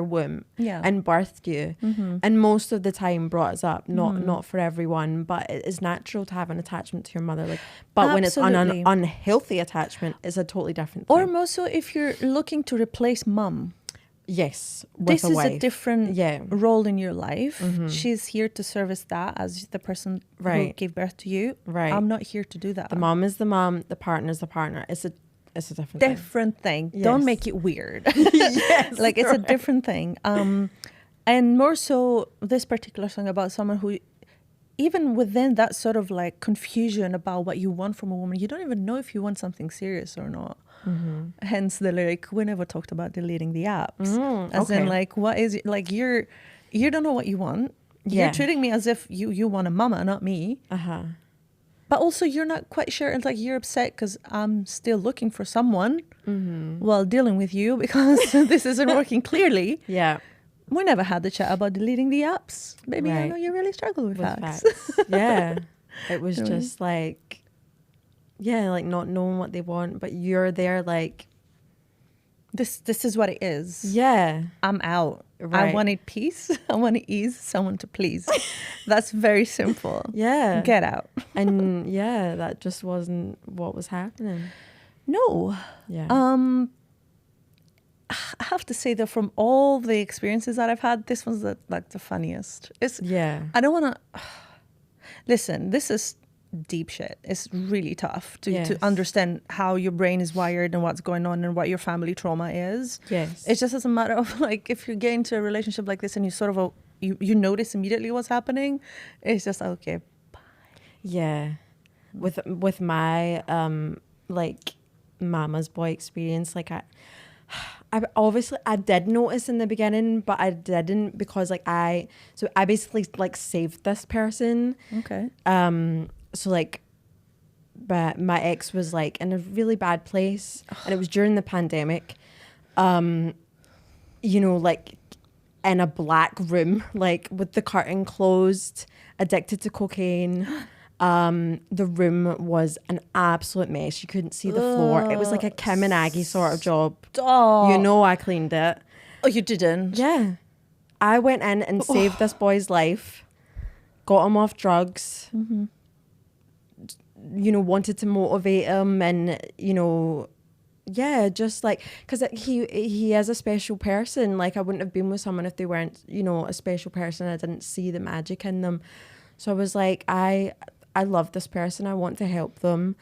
womb and birthed you, and most of the time brought us up. Not for everyone, but it is natural to have an attachment to your mother. Like, but when it's an unhealthy attachment, it's a totally different thing. Or more so if you're looking to replace mum. Yes, this is a different role in your life. She's here to service that as the person who gave birth to you. Right. I'm not here to do that. The mom is the mom. The partner is the partner. It's a different thing. Yes. Don't make it weird. Yes, like it's a different thing. And more so this particular song about someone who, even within that sort of like confusion about what you want from a woman, you don't even know if you want something serious or not. Hence the lyric, we never talked about deleting the apps. As in like, what is it? Like you don't know what you want. You're treating me as if you want a mama, not me. But also you're not quite sure. It's like you're upset because I'm still looking for someone while dealing with you because this isn't working clearly. Yeah. We never had the chat about deleting the apps. Baby, I know you really struggle with facts. Yeah. It was just like, like not knowing what they want, but you're there like, this is what it is. Yeah. I'm out. Right. I wanted peace. I want to ease someone to please. That's very simple. Yeah. Get out. And that just wasn't what was happening. No. Yeah. I have to say that from all the experiences that I've had, this one's the funniest. I don't want to listen. This is deep shit. It's really tough to understand how your brain is wired and what's going on and what your family trauma is. Yes. It's just as a matter of like, if you get into a relationship like this and you sort of you notice immediately what's happening, it's just okay, bye. Yeah. With my like mama's boy experience, like I did notice in the beginning, but I didn't because like I basically like saved this person. Okay. So like, but my ex was like in a really bad place, and it was during the pandemic. You know, like in a black room, like with the curtain closed, addicted to cocaine. The room was an absolute mess. You couldn't see the floor. It was like a Kim and Aggie sort of job. You know, I cleaned it. Oh, you didn't? Yeah. I went in and saved this boy's life, got him off drugs, you know, wanted to motivate him and, you know, just like, because he is a special person. Like, I wouldn't have been with someone if they weren't, you know, a special person. I didn't see the magic in them. So I was like, I love this person. I want to help them.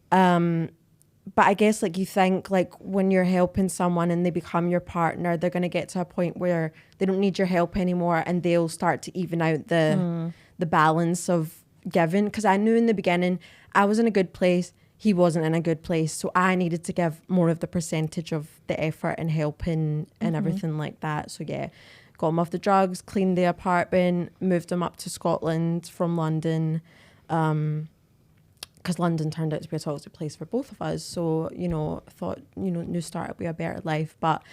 But I guess like you think like when you're helping someone and they become your partner, they're going to get to a point where they don't need your help anymore and they'll start to even out the balance of giving. Because I knew in the beginning I was in a good place. He wasn't in a good place. So I needed to give more of the percentage of the effort and helping and everything like that. So got him off the drugs, cleaned the apartment, moved him up to Scotland from London. Because London turned out to be a toxic place for both of us. So, you know, I thought, you know, new start would be a better life. But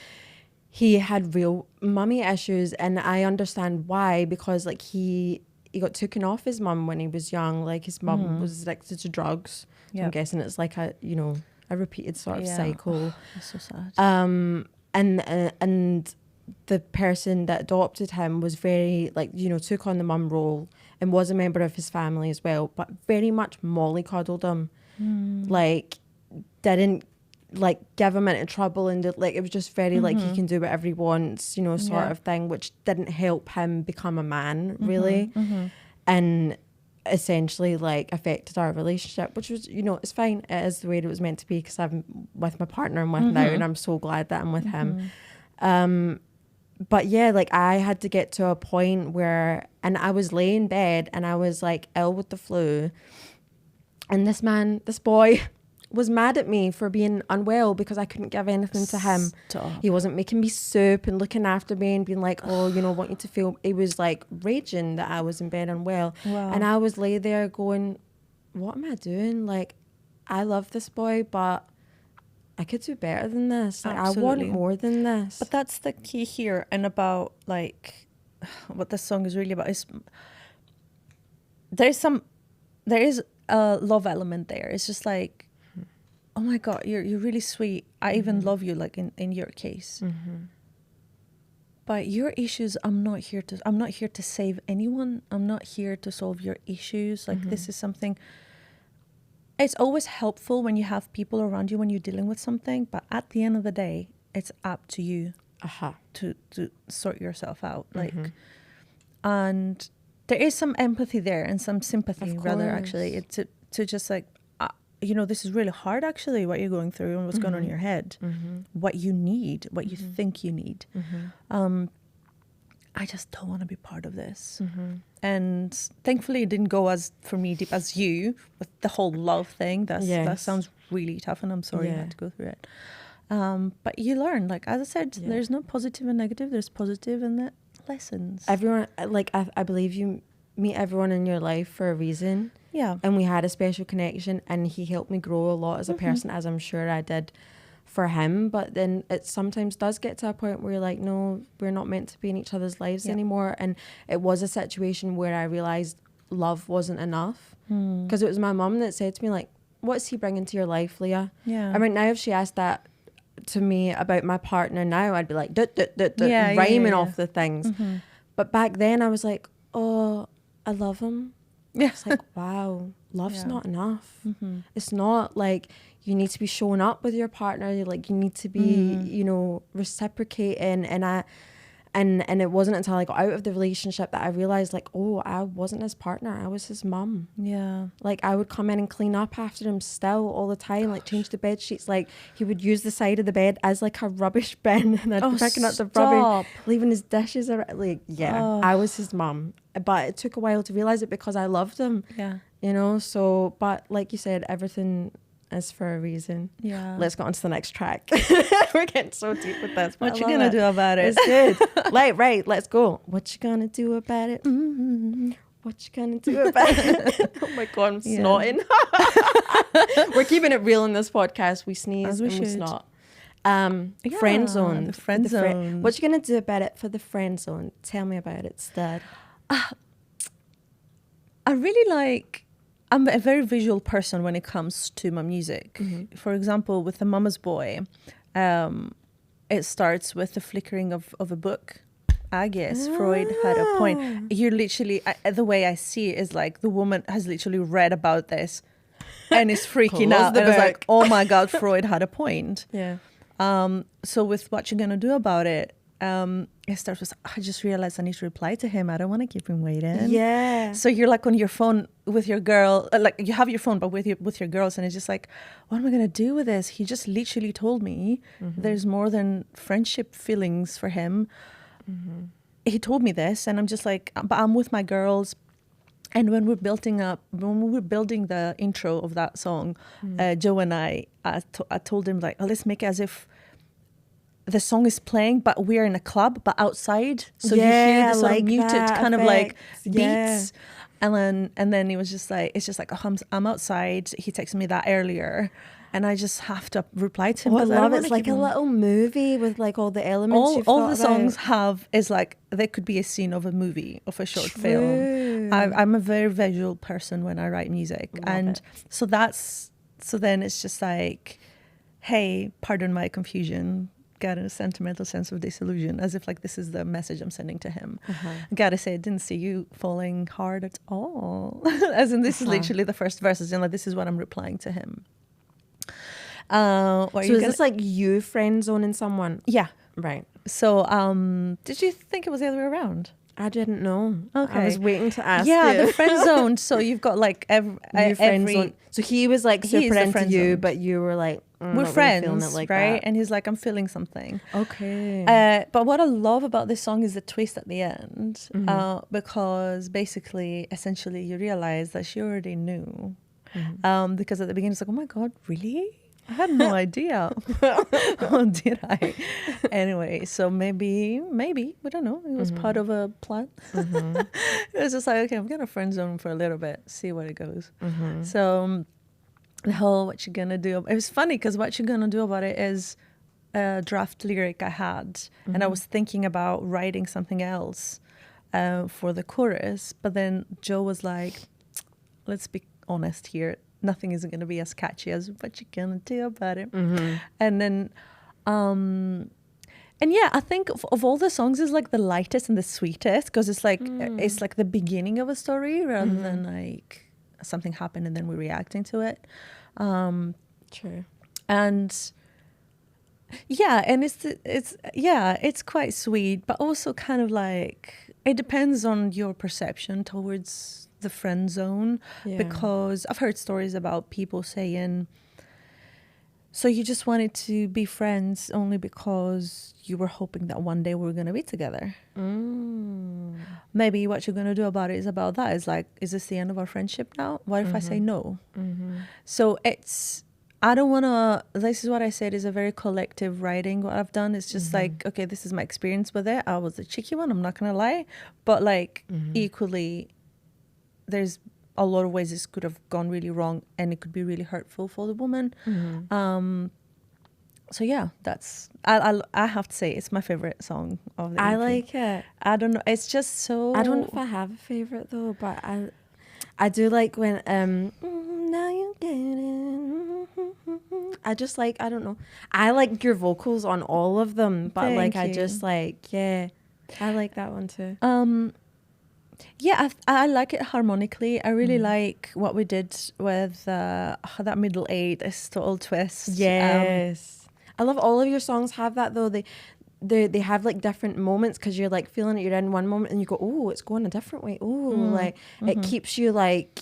he had real mummy issues, and I understand why, because like he got taken off his mum when he was young. Like his mum was addicted to drugs. So I'm guessing it's like a repeated sort of cycle. That's so sad. And the person that adopted him was very, like, you know, took on the mum role and was a member of his family as well, but very much mollycoddled him. Like, didn't, like, give him into trouble, and like, it was just very like, he can do whatever he wants, you know, sort of thing, which didn't help him become a man, really. And essentially, like, affected our relationship, which was, you know, it's fine. It is the way it was meant to be, because I'm with my partner I'm with now, and I'm so glad that I'm with him. But yeah, like, I had to get to a point where, and I was laying in bed and I was like ill with the flu, and this boy was mad at me for being unwell because I couldn't give anything to him. Stop. He wasn't making me soup and looking after me and being like, oh, you know, want you to feel. He was like raging that I was in bed unwell. Wow. And I was lay there going, what am I doing? Like, I love this boy, but I could do better than this. Like, I want more than this. But that's the key here, and about, like, what this song is really about is there is a love element there. It's just like, oh my God, you're really sweet. I even love you, like in your case. But your issues, I'm not here to save anyone. I'm not here to solve your issues. Like, this is something, it's always helpful when you have people around you when you're dealing with something, but at the end of the day, it's up to you to sort yourself out. Like, and there is some empathy there and some sympathy, rather, actually. It's to just like, you know, this is really hard, actually, what you're going through and what's going on in your head, what you need, what you think you need. I just don't want to be part of this. And thankfully it didn't go as, for me, deep as you with the whole love thing. That sounds really tough, and I'm sorry you had to go through it. But you learn, like, as I said, there's no positive and negative. There's positive and the lessons. Everyone, like, I believe you meet everyone in your life for a reason. Yeah. And we had a special connection, and he helped me grow a lot as a person, as I'm sure I did for him. But then it sometimes does get to a point where you're like, no, we're not meant to be in each other's lives anymore. And it was a situation where I realized love wasn't enough, because it was my mum that said to me, like, what's he bringing to your life, Leah? Yeah. I mean, now if she asked that to me about my partner now, I'd be like, rhyming off the things. But back then I was like, oh, I love him. Yeah. It's like, wow, love's not enough. It's not like you need to be showing up with your partner. Like, you need to be, you know, reciprocating. And it wasn't until I got out of the relationship that I realized, like, oh, I wasn't his partner. I was his mum. Yeah. Like, I would come in and clean up after him still all the time, like change the bed sheets. Like, he would use the side of the bed as like a rubbish bin, and I'd be picking up the rubbish, leaving his dishes around. Like, I was his mum. But it took a while to realize it because I loved him. Yeah. You know, so, but like you said, everything is for a reason. Yeah. Let's go on to the next track. We're getting so deep with this. What you gonna do about it? It's good. Like, right, let's go. What you gonna do about it? What you gonna do about it? Oh my God, I'm snotting. We're keeping it real in this podcast. We sneeze and we snot. Friend zone. The friend zone. What you gonna do about it for the friend zone? Tell me about it, stud. I really like, I'm a very visual person when it comes to my music. For example, with The Mama's Boy, it starts with the flickering of a book. I guess Freud had a point. You're literally, the way I see it is like the woman has literally read about this and is freaking out. And it's like, oh my God, Freud had a point. Yeah. So with What You Gonna Do About It, it starts with, I just realized I need to reply to him. I don't want to keep him waiting. Yeah. So you're like on your phone with your girl, like you have your phone, but with your girls, and it's just like, what am I gonna do with this? He just literally told me there's more than friendship feelings for him. He told me this, and I'm just like, but I'm with my girls. And when we were building the intro of that song, Joe and I told him, like, oh, let's make it as if the song is playing, but we're in a club, but outside. So you hear the sort of muted kind of like beats. And then it was just like, it's just like, oh, I'm outside. He texted me that earlier. And I just have to reply to him. I love it. It's like a little movie with like all the elements. All the songs have is like, there could be a scene of a movie, of a short film. I'm a very visual person when I write music. So then it's just like, hey, pardon my confusion. get a sentimental sense of disillusion, as if like this is the message I'm sending to him. Uh-huh. I gotta say, I didn't see you falling hard at all. As in, this is literally the first verses, and like this is what I'm replying to him. So is this like you friend zoning someone? Yeah. Right. So, did you think it was the other way around? I didn't know. Okay. I was waiting to ask Yeah, you. the friend zone. So you've got like every. So he was like super into friend you, zone. but you were like, We're not friends, really feeling it like right? that. And he's like, I'm feeling something. Okay. But what I love about this song is the twist at the end, because basically, essentially, you realize that she already knew. Because at the beginning, it's like, oh my God, really? I had no idea. Or did I? Anyway, so maybe, we don't know. It was part of a plan. It was just like, okay, I'm going to friend zone for a little bit, see where it goes. So the whole what you gonna do, it was funny because what you gonna do about it is a draft lyric I had, and I was thinking about writing something else for the chorus, but then Joe was like, let's be honest here, nothing isn't going to be as catchy as what you gonna do about it. And then and yeah, I think of all the songs is like the lightest and the sweetest, because it's like the beginning of a story rather than like something happened and then we're reacting to it. True. And yeah, and it's quite sweet, but also kind of like it depends on your perception towards the friend zone. Because I've heard stories about people saying, so you just wanted to be friends only because you were hoping that one day we were going to be together. Maybe what you're going to do about it is about that. Is like, is this the end of our friendship now? What if I say no? So I don't want to, this is what I said is a very collective writing. What I've done is just like, okay, this is my experience with it. I was a cheeky one, I'm not going to lie. But like equally, there's a lot of ways this could have gone really wrong and it could be really hurtful for the woman. So yeah, that's, I have to say it's my favorite song of the EP. I like it. I don't know, it's just so, I don't know if I have a favorite though, but I do like when now you get it. I just like, I don't know, I like your vocals on all of them, but Thank I you. just like, yeah, I like that one too. Yeah, I like it harmonically. I really like what we did with that middle eight, a total twist. Yes. I love all of your songs have that though. They have like different moments because you're like feeling it. You're in one moment and you go, oh, it's going a different way. Oh, like it keeps you like,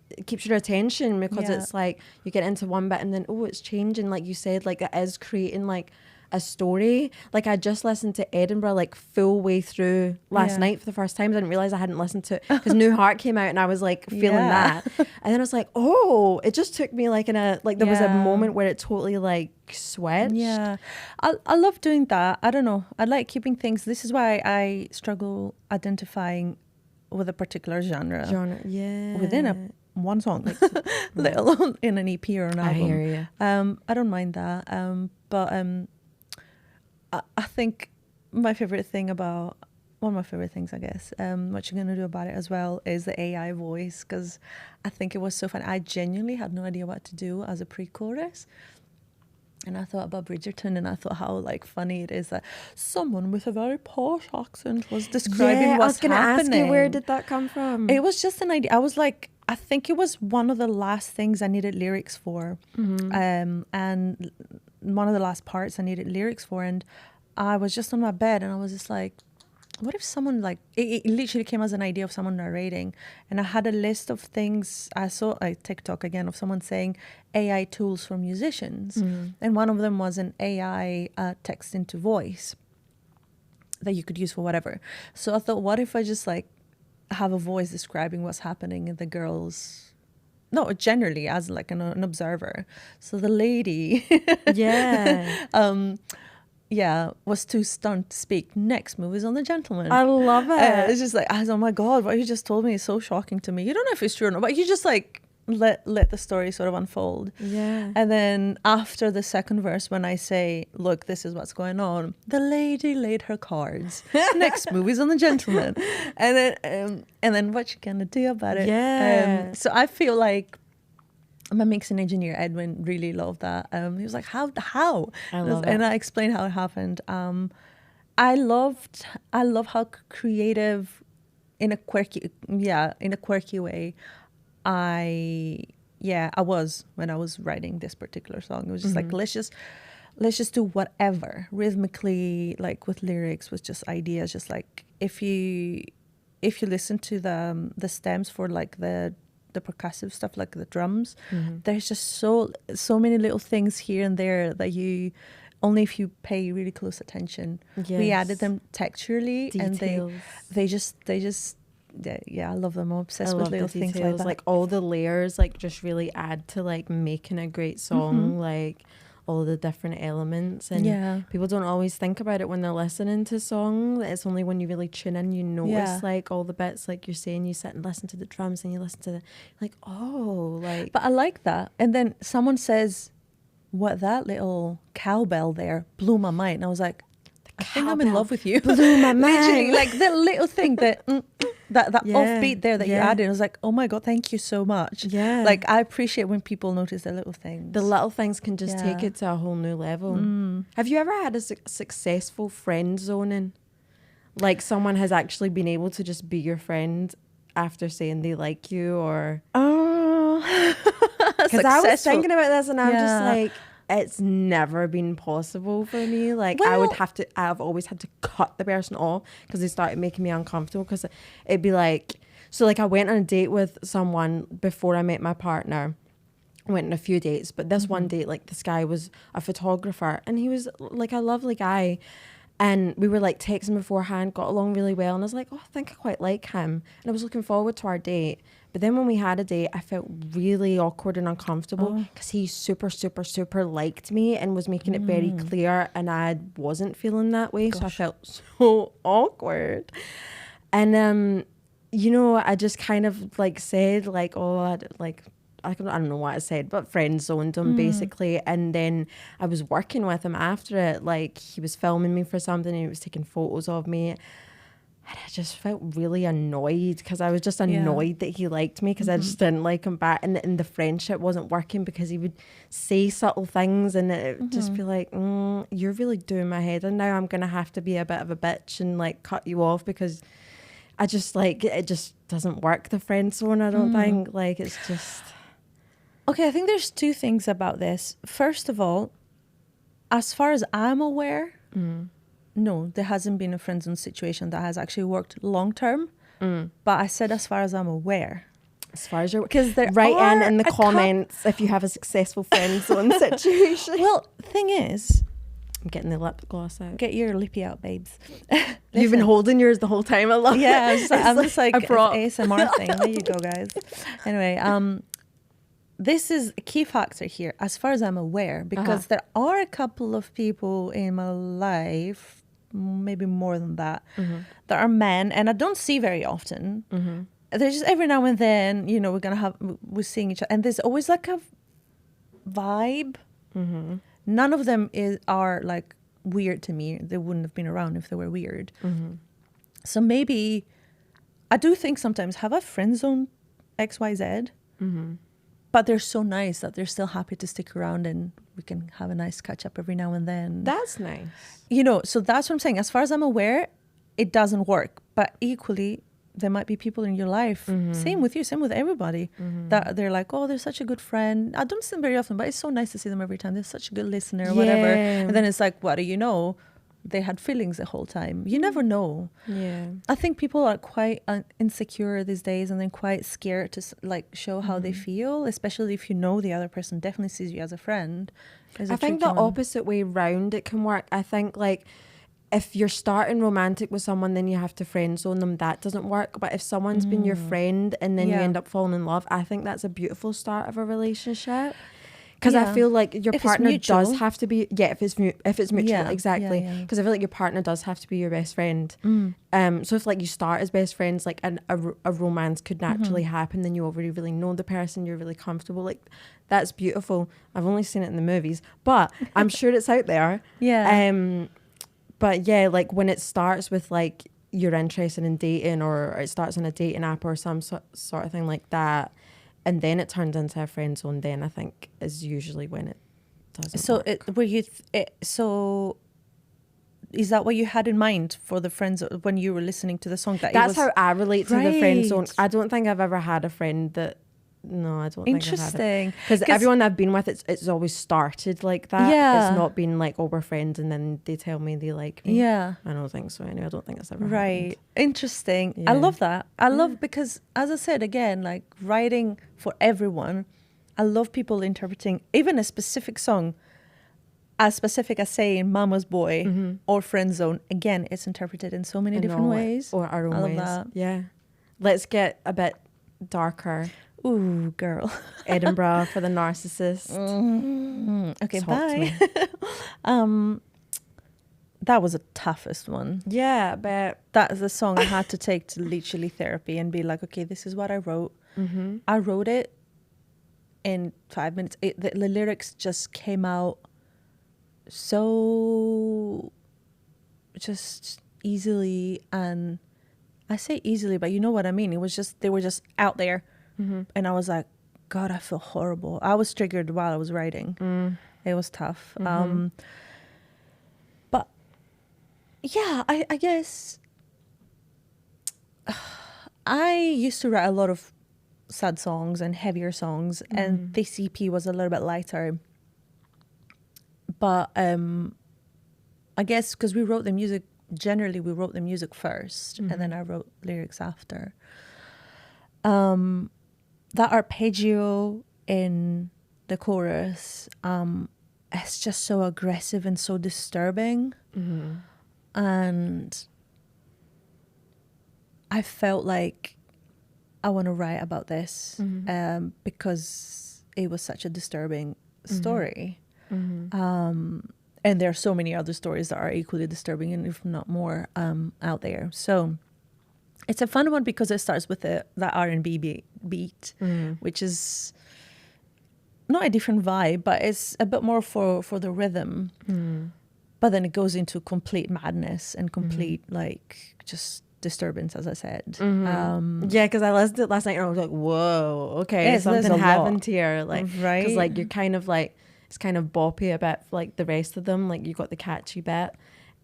it keeps your attention because it's like you get into one bit and then, oh, it's changing. Like you said, like it is creating like a story. Like I just listened to Edinburgh like full way through last night for the first time. I didn't realize I hadn't listened to it because New Heart came out and I was like feeling that, and then I was like, oh, it just took me like in a like there was a moment where it totally like switched. I love doing that. I don't know, I like keeping things, this is why I struggle identifying with a particular genre within one song, like, let alone in an EP or an album. I hear you. I don't mind that, but I think my favorite thing about, one of my favorite things, I guess, what you're going to do about it as well is the AI voice, because I think it was so fun. I genuinely had no idea what to do as a pre-chorus. And I thought about Bridgerton, and I thought how like funny it is that someone with a very posh accent was describing what's happening. I was going to ask you, where did that come from? It was just an idea. I was like, I think it was one of the last things I needed lyrics for. And one of the last parts I needed lyrics for, and I was just on my bed and I was just like, what if someone like, it literally came as an idea of someone narrating, and I had a list of things. I saw a TikTok again of someone saying AI tools for musicians, and one of them was an AI text into voice that you could use for whatever. So I thought, what if I just like have a voice describing what's happening in the girls, no, generally as like an observer. So the lady was too stunned to speak. Next move is on the gentleman. I love it. It's just like, I was, oh my God, what you just told me is so shocking to me. You don't know if it's true or not, but you just like let the story sort of unfold. And then after the second verse, when I say, look, this is what's going on, the lady laid her cards. Next move is on the gentleman. And then what you gonna do about it? So I feel like my mixing engineer Edwin really loved that. He was like, how? I love And it. I explained how it happened. I love how creative in a quirky way. I was when I was writing this particular song. It was just like, let's just do whatever rhythmically, like with lyrics, with just ideas. Just like if you listen to the stems for like the percussive stuff, like the drums, there's just so many little things here and there that you only if you pay really close attention. We Yes. added them texturally, Details. and they just I love them. I'm obsessed I with love little the things like details. that. Like all the layers, like just really add to like making a great song. Like all the different elements, and Yeah. people don't always think about it when they're listening to songs. It's only when you really tune in you notice Yeah. like all the bits. Like you're saying, you sit and listen to the drums, and you listen to the like, oh, like. But I like that. And then someone says, "What, that little cowbell there blew my mind." And I was like, I think I'm in Cowbell love with you. blew my Literally, mind. like that little thing that that Yeah, offbeat there that you yeah. added. I was like, oh my God, thank you so much. Yeah. Like I appreciate when people notice the little things. The little things can just take Yeah. it to a whole new level. Have you ever had a successful friend zoning? Like someone has actually been able to just be your friend after saying they like you, or Oh, because I was successful. thinking about this and I'm just Yeah. like, it's never been possible for me. Like I've always had to cut the person off because they started making me uncomfortable, because it'd be like, so like I went on a date with someone before I met my partner. Went on a few dates, but this one date, like this guy was a photographer and he was like a lovely guy, and we were like texting beforehand, got along really well, and I was like, oh, I think I quite like him, and I was looking forward to our date. But then when we had a date, I felt really awkward and uncomfortable because he super liked me and was making it very clear, and I wasn't feeling that way. So I felt so awkward. And you know, I just kind of like said like, oh, I don't know what I said, but friend zoned him basically. And then I was working with him after it. Like he was filming me for something and he was taking photos of me. And I just felt really annoyed because I was just annoyed that he liked me, because I just didn't like him back. And the friendship wasn't working because he would say subtle things and it would just be like, you're really doing my head in now. I'm going to have to be a bit of a bitch and like cut you off, because I just like, it just doesn't work, the friend zone, I don't think. Like it's just... Okay, I think there's two things about this. First of all, as far as I'm aware, no, there hasn't been a friend zone situation that has actually worked long term. But I said as far as I'm aware. As far as you're... Because there write are in the a comments if you have a successful friend zone situation. Well, thing is, I'm getting the lip gloss out. get your lippy out, babes. You've been holding yours the whole time. I love it. Yeah, I'm just like a prop. it's ASMR thing. There you go, guys. Anyway, this is a key factor here, as far as I'm aware, because there are a couple of people in my life, maybe more than that, that are men, and I don't see very often. There's just every now and then, you know, we're seeing each other, and there's always like a vibe. None of them are like weird to me. They wouldn't have been around if they were weird. So maybe I do think sometimes, have I friend zoned XYZ? But they're so nice that they're still happy to stick around and we can have a nice catch up every now and then. That's nice. You know, so that's what I'm saying. As far as I'm aware, it doesn't work. But equally, there might be people in your life, same with you, same with everybody, that they're like, oh, they're such a good friend. I don't see them very often, but it's so nice to see them every time. They're such a good listener or whatever. And then it's like, what do you know? They had feelings the whole time. You never know. Yeah. I think people are quite insecure these days, and then quite scared to like show how they feel, especially if you know the other person definitely sees you as a friend. I think the opposite way round it can work. I think like if you're starting romantic with someone, then you have to friend zone them. That doesn't work. But if someone's been your friend and then you end up falling in love, I think that's a beautiful start of a relationship. Because I feel like your partner does have to be, if it's mutual, exactly. Because I feel like your partner does have to be your best friend. So if like you start as best friends, like a romance could naturally happen, then you already really know the person, you're really comfortable. Like that's beautiful. I've only seen it in the movies, but I'm sure it's out there. But yeah, like when it starts with like you're interested in dating, or it starts on a dating app or some sort of thing like that, and then it turns into a friend zone, then I think is usually when it doesn't work. So is that what you had in mind for the friends when you were listening to the song? That's how I relate to the friend zone. Right. I don't think I've ever had a friend that. No, I don't think I've had it. Interesting. Because everyone I've been with, it's always started like that. Yeah. It's not been like, oh, we're friends and then they tell me they like me. Yeah. I don't think so anyway. I don't think it's ever Right. happened. Interesting. Yeah. I love that. I love, because as I said, again, like writing for everyone, I love people interpreting even a specific song as specific as saying Mama's Boy or Friend Zone. Again, it's interpreted in so many different ways. Or our own I love ways. that. Yeah. Let's get a bit darker. Ooh, girl. Edinburgh for the narcissist. Okay, Talk bye. That was the toughest one. Yeah, but That is the song I had to take to literally therapy and be like, okay, this is what I wrote. I wrote it in 5 minutes. The lyrics just came out so just easily, and I say easily, but you know what I mean. It was just, they were just out there. And I was like, God, I feel horrible. I was triggered while I was writing. It was tough. But yeah, I guess I used to write a lot of sad songs and heavier songs, and this EP was a little bit lighter. But I guess because we wrote the music, generally we wrote the music first, and then I wrote lyrics after. That arpeggio in the chorus, it's just so aggressive and so disturbing. And I felt like I want to write about this because it was such a disturbing story. And there are so many other stories that are equally disturbing, and if not more, out there. So it's a fun one because it starts with that R&B beat, which is not a different vibe, but it's a bit more for the rhythm. But then it goes into complete madness and complete like just disturbance, as I said. yeah, because I listened to it last night and I was like, whoa, okay, Yes, there's something a happened lot. here. Like, Right. because like you're kind of like, it's kind of boppy a bit like the rest of them. Like you got the catchy bit.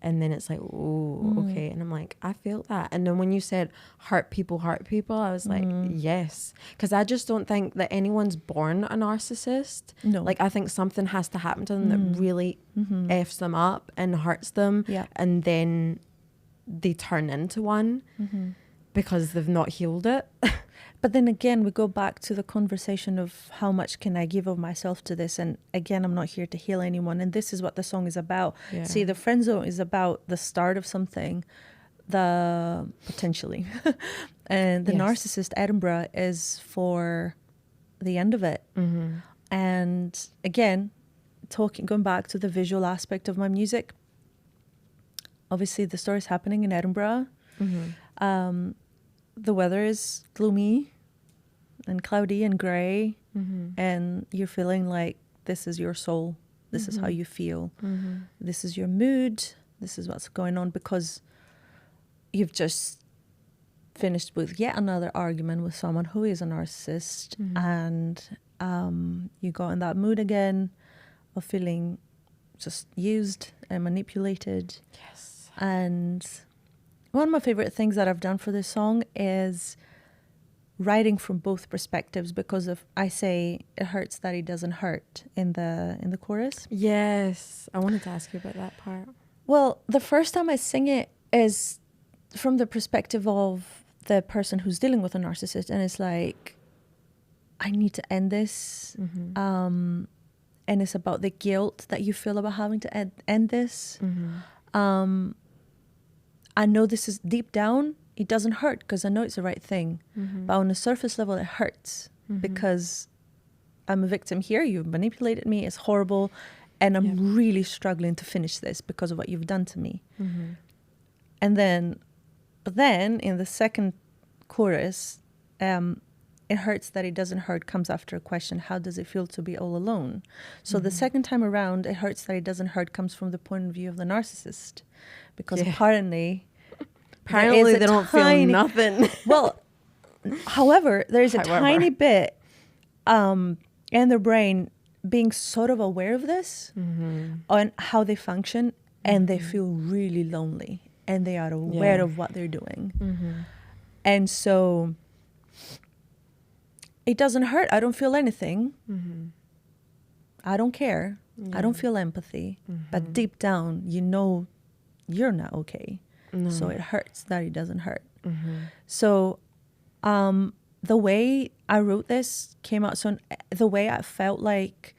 And then it's like, oh, okay. And I'm like, I feel that. And then when you said hurt people, I was like, yes. Because I just don't think that anyone's born a narcissist. No. Like, I think something has to happen to them that really F's them up and hurts them. Yeah. And then they turn into one because they've not healed it. But then again, we go back to the conversation of how much can I give of myself to this? And again, I'm not here to heal anyone. And this is what the song is about. Yeah. See, the friend zone is about the start of something, the potentially. And the narcissist Edinburgh is for the end of it. And again, going back to the visual aspect of my music, obviously the story is happening in Edinburgh. The weather is gloomy and cloudy and grey, and you're feeling like this is your soul. This is how you feel. This is your mood. This is what's going on because you've just finished with yet another argument with someone who is a narcissist, and you got in that mood again of feeling just used and manipulated. Yes. And one of my favorite things that I've done for this song is writing from both perspectives, because if I say it hurts that it doesn't hurt in the chorus. Yes. I wanted to ask you about that part. Well, the first time I sing it is from the perspective of the person who's dealing with a narcissist, and it's like, I need to end this. And it's about the guilt that you feel about having to end this. I know this is deep down, it doesn't hurt because I know it's the right thing. But on the surface level, it hurts because I'm a victim here. You've manipulated me. It's horrible. And I'm really struggling to finish this because of what you've done to me. And then in the second chorus, it hurts that it doesn't hurt comes after a question. How does it feel to be all alone? So the second time around, it hurts that it doesn't hurt comes from the point of view of the narcissist. Because apparently they don't feel nothing. Well, however, there's a tiny bit and their brain being sort of aware of this on how they function, and they feel really lonely, and they are aware of what they're doing. And so it doesn't hurt. I don't feel anything. I don't care. I don't feel empathy. But deep down, you know you're not okay. So it hurts that it doesn't hurt. So the way I wrote this came out, so the way I felt like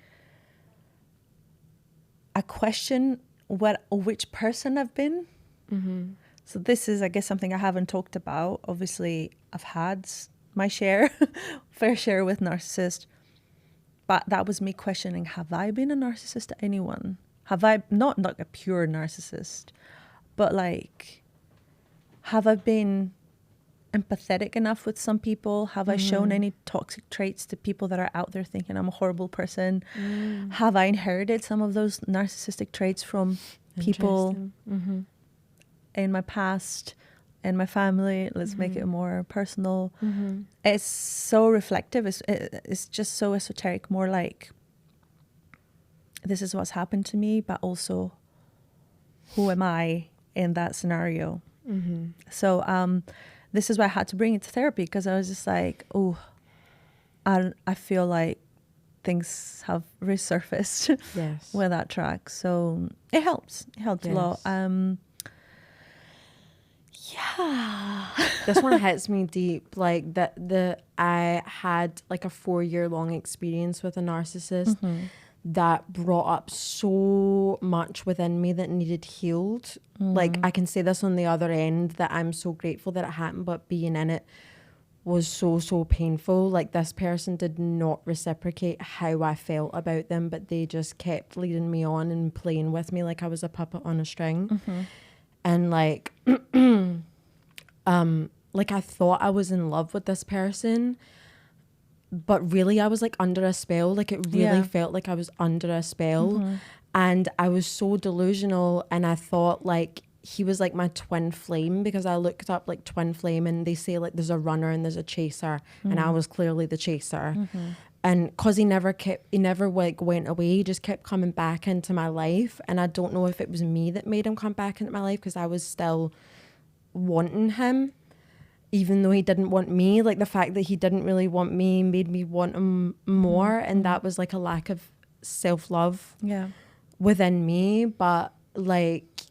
I question which person I've been. So this is, I guess, something I haven't talked about. Obviously, I've had my fair share with narcissists. But that was me questioning, have I been a narcissist to anyone? Have I, not like a pure narcissist, but like, have I been empathetic enough with some people? Have I shown any toxic traits to people that are out there thinking I'm a horrible person? Have I inherited some of those narcissistic traits from people in my past and my family? Let's make it more personal. It's so reflective. It's just so esoteric, more like this is what's happened to me, but also who am I in that scenario? So this is why I had to bring it to therapy, because I was just like, oh, I feel like things have resurfaced with that track. So it helps. It helped a lot. This one hits me deep. Like I had like a 4-year long experience with a narcissist that brought up so much within me that needed healed. Like I can say this on the other end, that I'm so grateful that it happened, but being in it was so painful. Like this person did not reciprocate how I felt about them, but they just kept leading me on and playing with me like I was a puppet on a string. And like like I thought I was in love with this person, but really I was like under a spell. Like it really felt like I was under a spell. And I was so delusional, and I thought like he was like my twin flame, because I looked up like twin flame, and they say like there's a runner and there's a chaser, and I was clearly the chaser. And because he never like went away, he just kept coming back into my life. And I don't know if it was me that made him come back into my life, because I was still wanting him, even though he didn't want me. Like the fact that he didn't really want me made me want him more. And that was like a lack of self-love within me. But like,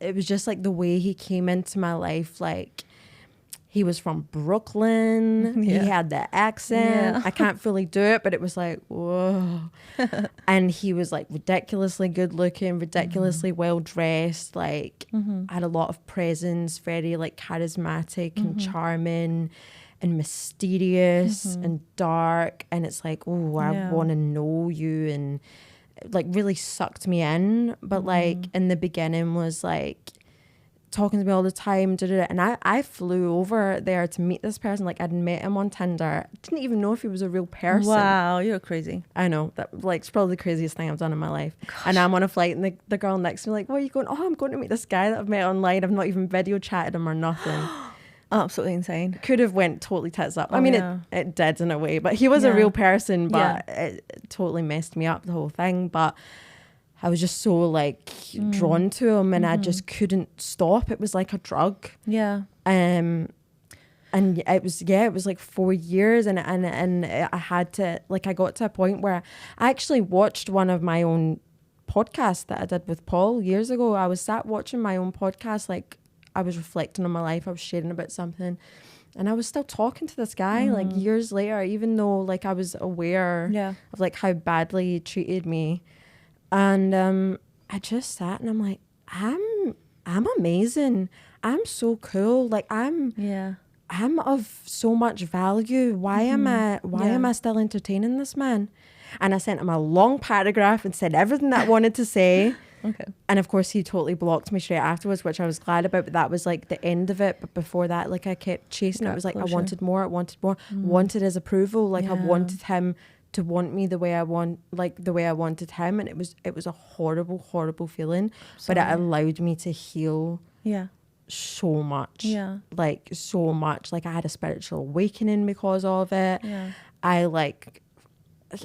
it was just like the way he came into my life, like, he was from Brooklyn. He had the accent. I can't fully do it, but it was like, whoa. And he was like ridiculously good looking, ridiculously well dressed, like had a lot of presence, very like charismatic and charming and mysterious and dark. And it's like, oh, I want to know you, and like really sucked me in. But like in the beginning was like talking to me all the time, and I flew over there to meet this person. Like I'd met him on Tinder, didn't even know if he was a real person. Wow, you're crazy. I know, that like it's probably the craziest thing I've done in my life. Gosh. And I'm on a flight, and the girl next to me like, where are you going? Oh, I'm going to meet this guy that I've met online. I've not even video chatted him or nothing. Absolutely insane. Could have went totally tits up. I mean, it did in a way, but he was a real person, but it totally messed me up, the whole thing. But I was just so like drawn to him, and I just couldn't stop. It was like a drug. And it was like 4 years, and I had to, like, I got to a point where I actually watched one of my own podcasts that I did with Paul years ago. I was sat watching my own podcast, like I was reflecting on my life, I was sharing about something, and I was still talking to this guy like years later, even though like I was aware of like how badly he treated me. And I just sat and I'm like, I'm amazing. I'm so cool. Like I'm of so much value. Why am I still entertaining this man? And I sent him a long paragraph and said everything that I wanted to say. And of course he totally blocked me straight afterwards, which I was glad about, but that was like the end of it. But before that, like I kept chasing it. It was like I wanted more, wanted his approval. Like I wanted him to want me the way I wanted him, and it was a horrible feeling. But it allowed me to heal so much. Like so much. Like I had a spiritual awakening because of it. I like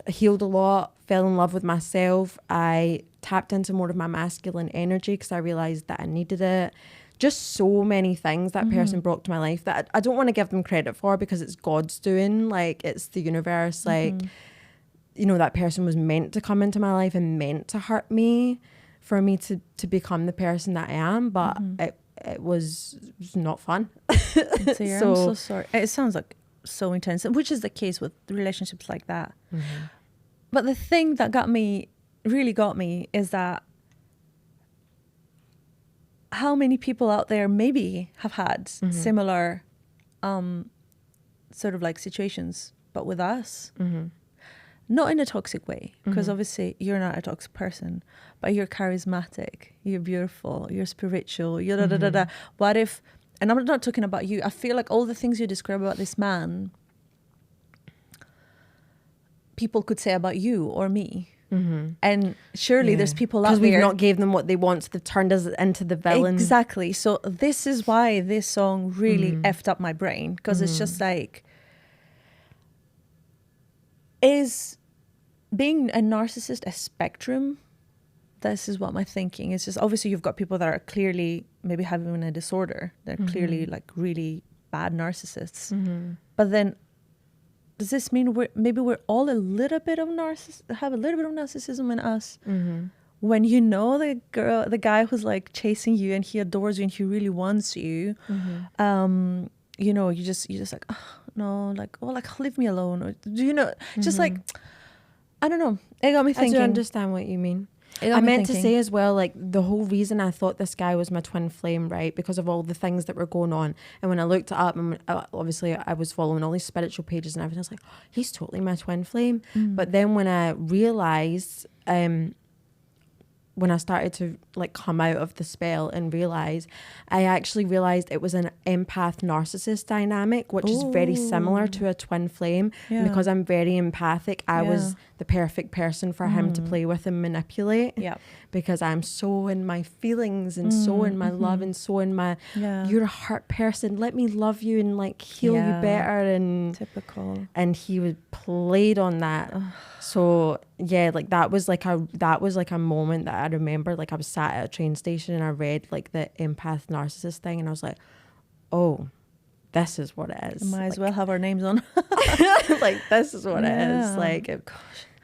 healed a lot, fell in love with myself. I tapped into more of my masculine energy because I realized that I needed it. Just so many things that person brought to my life that I don't want to give them credit for because it's God's doing. Like, it's the universe. Like, you know, that person was meant to come into my life and meant to hurt me for me to become the person that I am. But it was not fun. So I'm so sorry. It sounds like so intense, which is the case with relationships like that. But the thing that really got me is that how many people out there maybe have had similar sort of like situations, but with us, not in a toxic way, because obviously you're not a toxic person, but you're charismatic, you're beautiful, you're spiritual, you're da-da-da-da. What if, and I'm not talking about you, I feel like all the things you describe about this man, people could say about you or me. And surely there's people out there, because we've not gave them what they want, so they've turned us into the villain. Exactly. So this is why this song really effed up my brain, because it's just like, is being a narcissist a spectrum? This is what my thinking is. Just obviously you've got people that are clearly maybe having a disorder, they're clearly like really bad narcissists, but then does this mean we're all a little bit of have a little bit of narcissism in us? When you know the guy who's like chasing you and he adores you and he really wants you, you know, you just like, oh, no, like, oh, like, leave me alone, or do you know, just like, I don't know. It got me thinking. I do understand what you mean. I meant to say as well, like, the whole reason I thought this guy was my twin flame, right, because of all the things that were going on. And when I looked it up, and obviously I was following all these spiritual pages and everything, I was like, oh, he's totally my twin flame. But then when I realized, when I started to like come out of the spell and realize, I actually realized it was an empath narcissist dynamic, which is very similar to a twin flame. And because I'm very empathic, I was the perfect person for him to play with and manipulate. Because I'm so in my feelings and so in my love and so in my, you're a hurt person, let me love you and like heal you better. And typical. And he was played on that. So yeah, like that was like a moment that I remember. Like I was sat at a train station and I read like the empath narcissist thing and I was like, oh, this is what it is. Might as well have our names on. Like, this is what it is. Like, it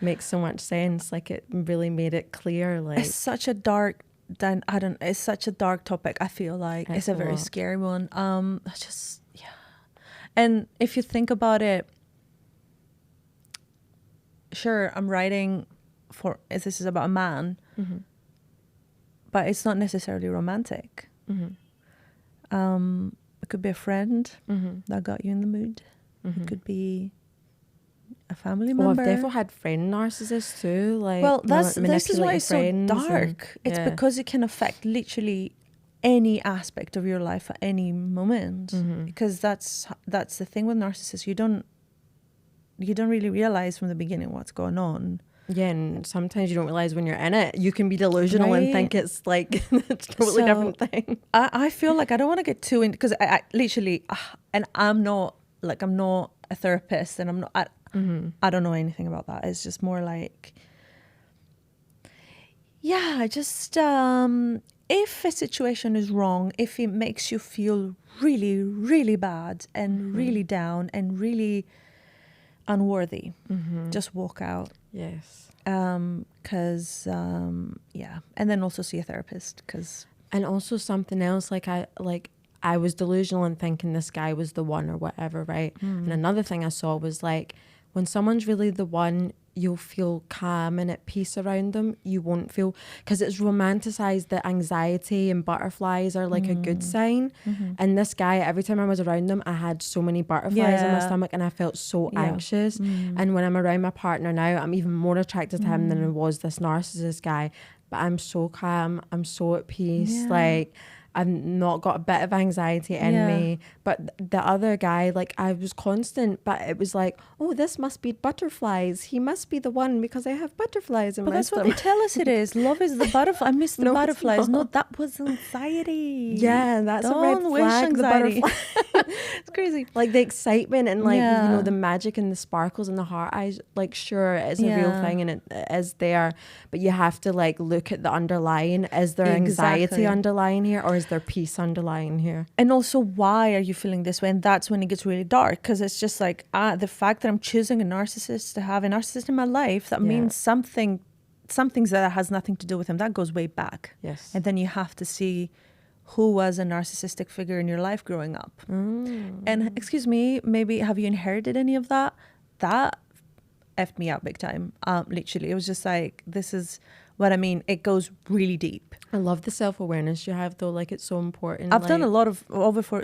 makes so much sense. Like, it really made it clear. Like, it's such a dark, it's such a dark topic. I feel like it's a very scary one. And if you think about it, sure, I'm writing this is about a man, but it's not necessarily romantic. It could be a friend that got you in the mood. It could be a family member. Well, I've definitely had friend narcissists too. Like, well, this is why it's so dark. It's because it can affect literally any aspect of your life at any moment. Because that's the thing with narcissists. You don't really realize from the beginning what's going on. Yeah, and sometimes you don't realize when you're in it. You can be delusional and think it's like a totally different thing. I feel like I don't want to get too in, because I literally, and I'm not a therapist, and I don't know anything about that. It's just more like, just if a situation is wrong, if it makes you feel really, really bad and really down and really unworthy, just walk out. Yes. Because and then also see a therapist, and also something else, I was delusional in thinking this guy was the one or whatever, right? And another thing I saw was like, when someone's really the one, you'll feel calm and at peace around them. You won't feel, because it's romanticized that anxiety and butterflies are like a good sign. And this guy, every time I was around him, I had so many butterflies in my stomach and I felt so anxious. And when I'm around my partner now, I'm even more attracted to him than I was this narcissist guy. But I'm so calm, I'm so at peace. Like, I've not got a bit of anxiety in me. But the other guy, like, I was constant, but it was like, oh, this must be butterflies. He must be the one because I have butterflies in But my that's stomach. what they tell us it is. Love is the butterfly. I miss the No, it's butterflies. No, not. that was anxiety. Yeah, that's a red Don't wish flag. anxiety. The butterfly. It's crazy. Like the excitement and like, you know, Yeah. the magic and the sparkles in the heart eyes, like sure it's a real Yeah. thing and it is there, but you have to like look at the underlying. Is there anxiety Exactly. underlying here, or is there peace underlying here? And also, why are you feeling this way? And that's when it gets really dark, because it's just like the fact that I'm choosing a narcissist, to have a narcissist in my life, that means some things that has nothing to do with him. That goes way back. Yes. And then you have to see who was a narcissistic figure in your life growing up. And excuse me, maybe have you inherited any of that? That effed me out big time. Literally, it was just like, this is what I mean. It goes really deep. I love the self-awareness you have though, like it's so important. I've done a lot of over 4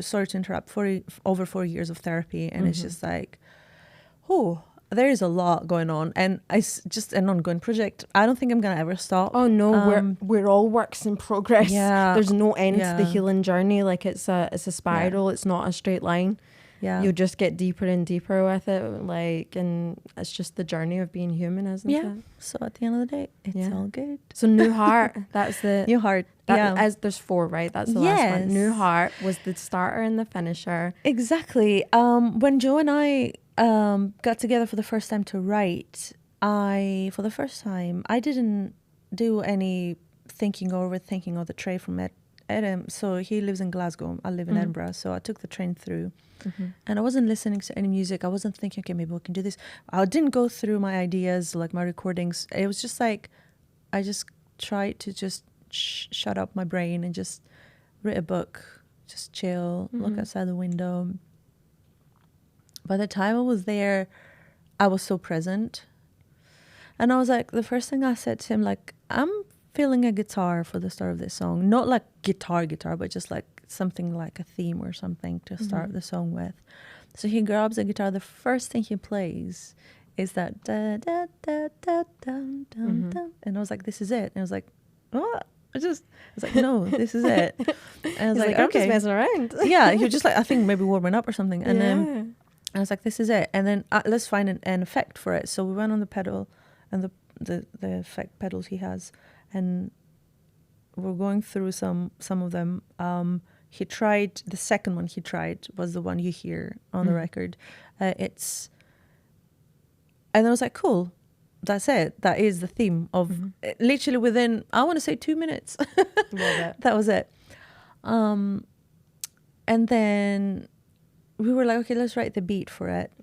years of therapy, and it's just like, there is a lot going on, and it's just an ongoing project. I don't think I'm gonna ever stop. Oh no, we're all works in progress. Yeah. There's no end to the Yeah. healing journey. Like it's a spiral. It's not a straight line. Yeah. You'll just get deeper and deeper with it, like, and it's just the journey of being human, isn't Yeah. it? So at the end of the day, it's all good. So new heart, that's the New heart. As there's 4, right? That's the last one. New heart was the starter and the finisher. Exactly. When Joe and I got together for the first time to write, I didn't do any thinking or overthinking of the tray from it. So he lives in Glasgow. I live in Edinburgh. So I took the train through, and I wasn't listening to any music. I wasn't thinking, okay, maybe we can do this. I didn't go through my ideas, like my recordings. It was just like, I just tried to just shut up my brain and just read a book, just chill, look outside the window. By the time I was there, I was so present. And I was like, the first thing I said to him, like, I'm feeling a guitar for the start of this song. Not like guitar, but just like something like a theme or something to start the song with. So he grabs a guitar. The first thing he plays is that da da da da dum dum dum. And I was like, this is it. And I was like, what? I was like, no, this is it. And I was like, I'm okay. just messing around. Yeah, he was just like, I think maybe warming up or something. And then I was like, this is it. And then let's find an effect for it. So we went on the pedal and the effect pedals he has, and we're going through some of them. He tried, the second one he tried was the one you hear on the record. And I was like, cool, that's it. That is the theme of literally within, I want to say 2 minutes. Love it. That was it. And then we were like, okay, let's write the beat for it.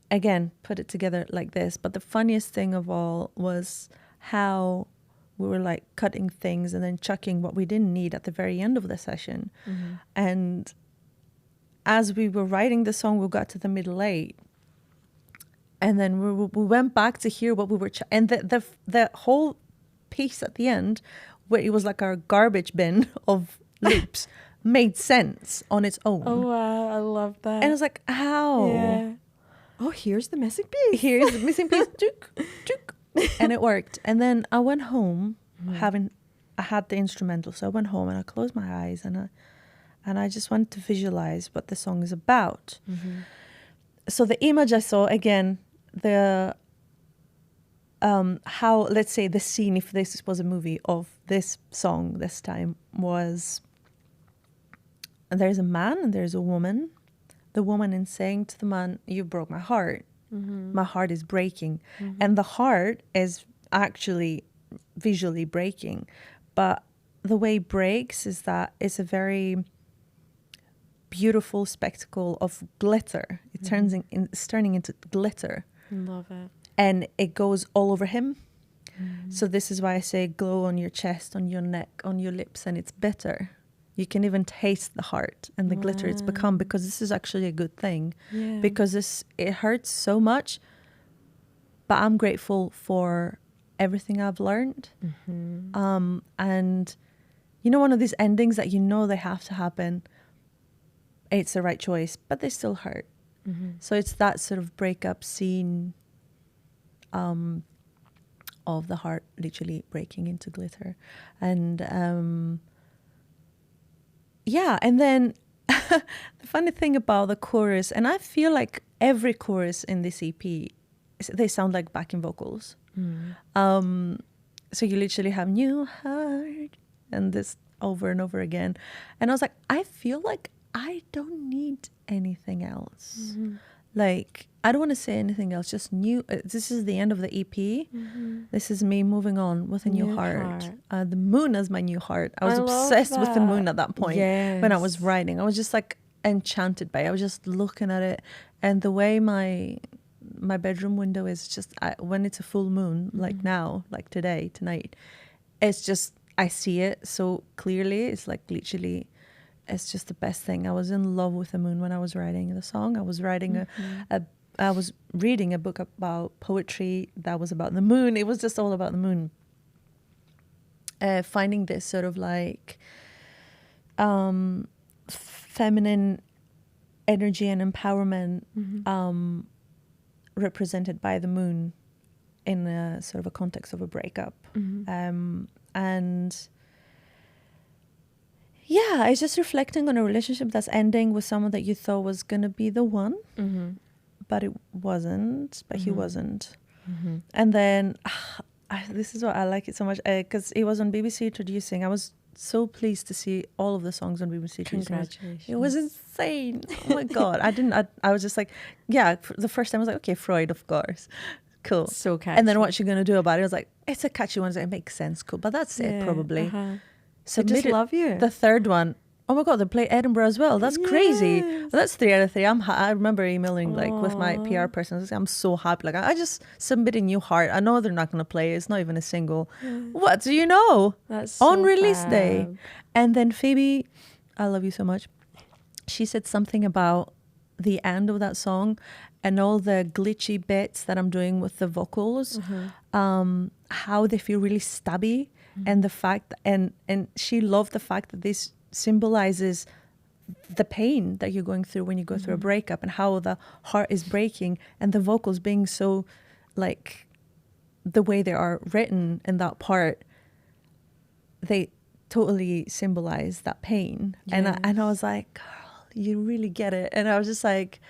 Again, put it together like this. But the funniest thing of all was how we were like cutting things and then chucking what we didn't need at the very end of the session. And as we were writing the song, we got to the middle 8. And then we went back to hear what we were, and the whole piece at the end, where it was like our garbage bin of loops, made sense on its own. Oh wow, I love that. And I was like, how? Yeah. Oh, here's the missing piece. Here's the missing piece. And it worked. And then I went home, I had the instrumental, so I went home and I closed my eyes and I just wanted to visualize what the song is about. So the image I saw, again, how, let's say the scene, if this was a movie, of this song this time was, there's a man and there's a woman. The woman is saying to the man, you broke my heart. My heart is breaking. And the heart is actually visually breaking. But the way it breaks is that it's a very beautiful spectacle of glitter. It's turning into glitter. Love it. And it goes all over him. So this is why I say glow on your chest, on your neck, on your lips, and it's bitter. You can even taste the heart and the glitter it's become, because this is actually a good thing. Because it hurts so much, but I'm grateful for everything I've learned. And you know, one of these endings that you know they have to happen, it's the right choice, but they still hurt. So it's that sort of breakup scene of the heart literally breaking into glitter. And yeah, and then the funny thing about the chorus, and I feel like every chorus in this EP, they sound like backing vocals. So you literally have new heart and this over and over again. And I was like, I feel like I don't need anything else. Like, I don't want to say anything else, just new. This is the end of the EP. This is me moving on with a new heart. The moon is my new heart. I was obsessed with the moon at that point. When I was writing. I was just like enchanted by it. I was just looking at it. And the way my bedroom window is just, when it's a full moon, like now, like today, tonight, it's just, I see it so clearly. It's like literally, it's just the best thing. I was in love with the moon when I was writing the song. I was writing I was reading a book about poetry that was about the moon. It was just all about the moon. Finding this sort of like feminine energy and empowerment represented by the moon in a sort of a context of a breakup. And yeah, it's just reflecting on a relationship that's ending with someone that you thought was going to be the one, but it wasn't, but he wasn't. And then this is what I like it so much, because it was on BBC Introducing. I was so pleased to see all of the songs on BBC Introducing. Congratulations. It was insane. Oh my God. I was just like, yeah, the first time I was like, okay, Freud, of course. Cool. So catchy. And then what you're going to do about it? I was like, it's a catchy one. It makes sense. Cool. But that's it, probably. I just love you. The third one, oh my God, they play Edinburgh as well. That's crazy. Well, that's 3 out of 3. I remember emailing like with my PR person. I was like, I'm so happy. Like, I just submitted New Heart. I know they're not going to play it. It's not even a single. What do you know? That's so on release fab. day. And then Phoebe, I love you so much. She said something about the end of that song and all the glitchy bits that I'm doing with the vocals, how they feel really stabby. And the fact, and she loved the fact that this symbolizes the pain that you're going through when you go through a breakup, and how the heart is breaking, and the vocals being so, like, the way they are written in that part, they totally symbolize that pain. Yes. And I was like, girl, you really get it. And I was just like,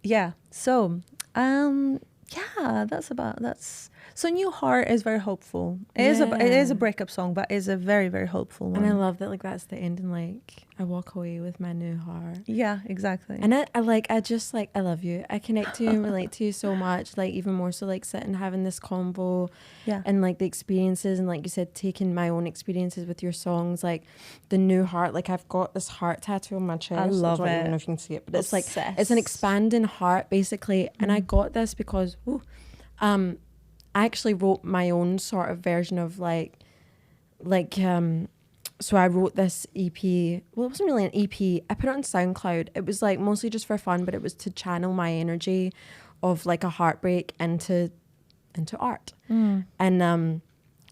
yeah. So, that's so New Heart is very hopeful. It is a breakup song, but it's a very, very hopeful one. And I love that, like, that's the ending, like, I walk away with my new heart. Yeah, exactly. And I love you. I connect to you and relate to you so much, like, even more so, like, sitting having this convo and, like, the experiences, and, like you said, taking my own experiences with your songs, like the new heart. Like, I've got this heart tattoo on my chest. I love it. I don't know if you can see it, but it's like, it's an expanding heart, basically. And I got this because I actually wrote my own sort of version of so I wrote this EP. Well, it wasn't really an EP. I put it on SoundCloud. It was like mostly just for fun, but it was to channel my energy of like a heartbreak into art. And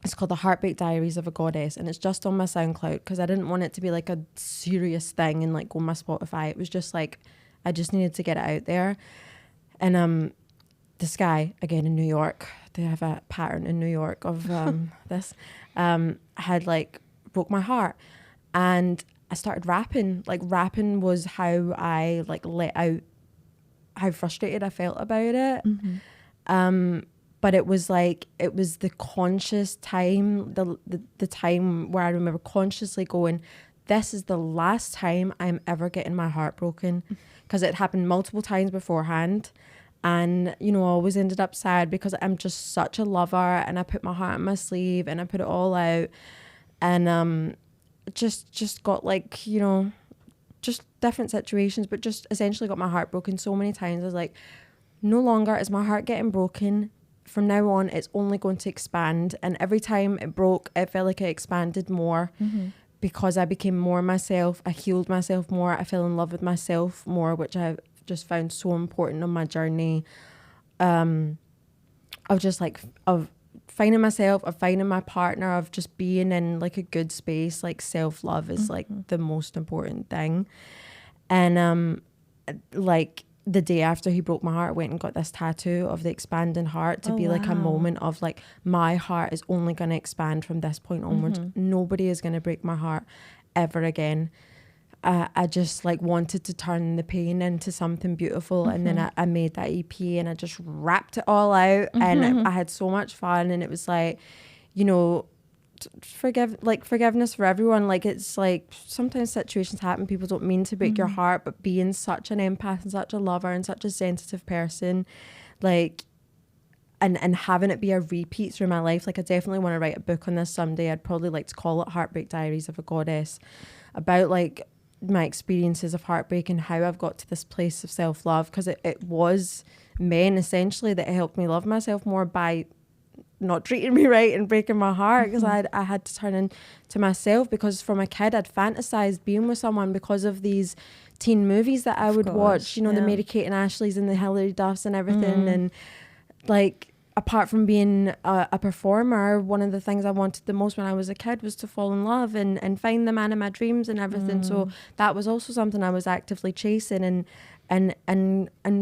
it's called The Heartbreak Diaries of a Goddess, and it's just on my SoundCloud because I didn't want it to be like a serious thing and like go on my Spotify. It was just like, I just needed to get it out there. And this guy, again in New York, they have a pattern in New York of this, had like broke my heart, and I started rapping. Like, rapping was how I like let out how frustrated I felt about it. But it was like, it was the conscious time, the time where I remember consciously going, this is the last time I'm ever getting my heart broken, because it happened multiple times beforehand. And, you know, I always ended up sad because I'm just such a lover, and I put my heart on my sleeve and I put it all out, and just got like, you know, just different situations, but just essentially got my heart broken so many times. I was like, no longer is my heart getting broken. From now on, it's only going to expand. And every time it broke, it felt like it expanded more because I became more myself. I healed myself more. I fell in love with myself more, which I just found so important on my journey of just like of finding myself, of finding my partner, of just being in like a good space. Like, self-love is like the most important thing. And like the day after he broke my heart, I went and got this tattoo of the expanding heart to be like a moment of like, my heart is only going to expand from this point onwards. Nobody is going to break my heart ever again. I just like wanted to turn the pain into something beautiful. And then I made that EP and I just rapped it all out and I had so much fun. And it was like, you know, forgiveness for everyone. Like, it's like sometimes situations happen, people don't mean to break your heart, but being such an empath and such a lover and such a sensitive person, like, and having it be a repeat through my life. Like, I definitely want to write a book on this someday. I'd probably like to call it Heartbreak Diaries of a Goddess, about like my experiences of heartbreak and how I've got to this place of self-love, because it was men essentially that helped me love myself more by not treating me right and breaking my heart, because I had to turn into myself, because from a kid I'd fantasized being with someone because of these teen movies that I would watch, you know, the Mary-Kate and Ashleys and the Hilary Duffs and everything. And like, apart from being a performer, one of the things I wanted the most when I was a kid was to fall in love and find the man of my dreams and everything. So that was also something I was actively chasing and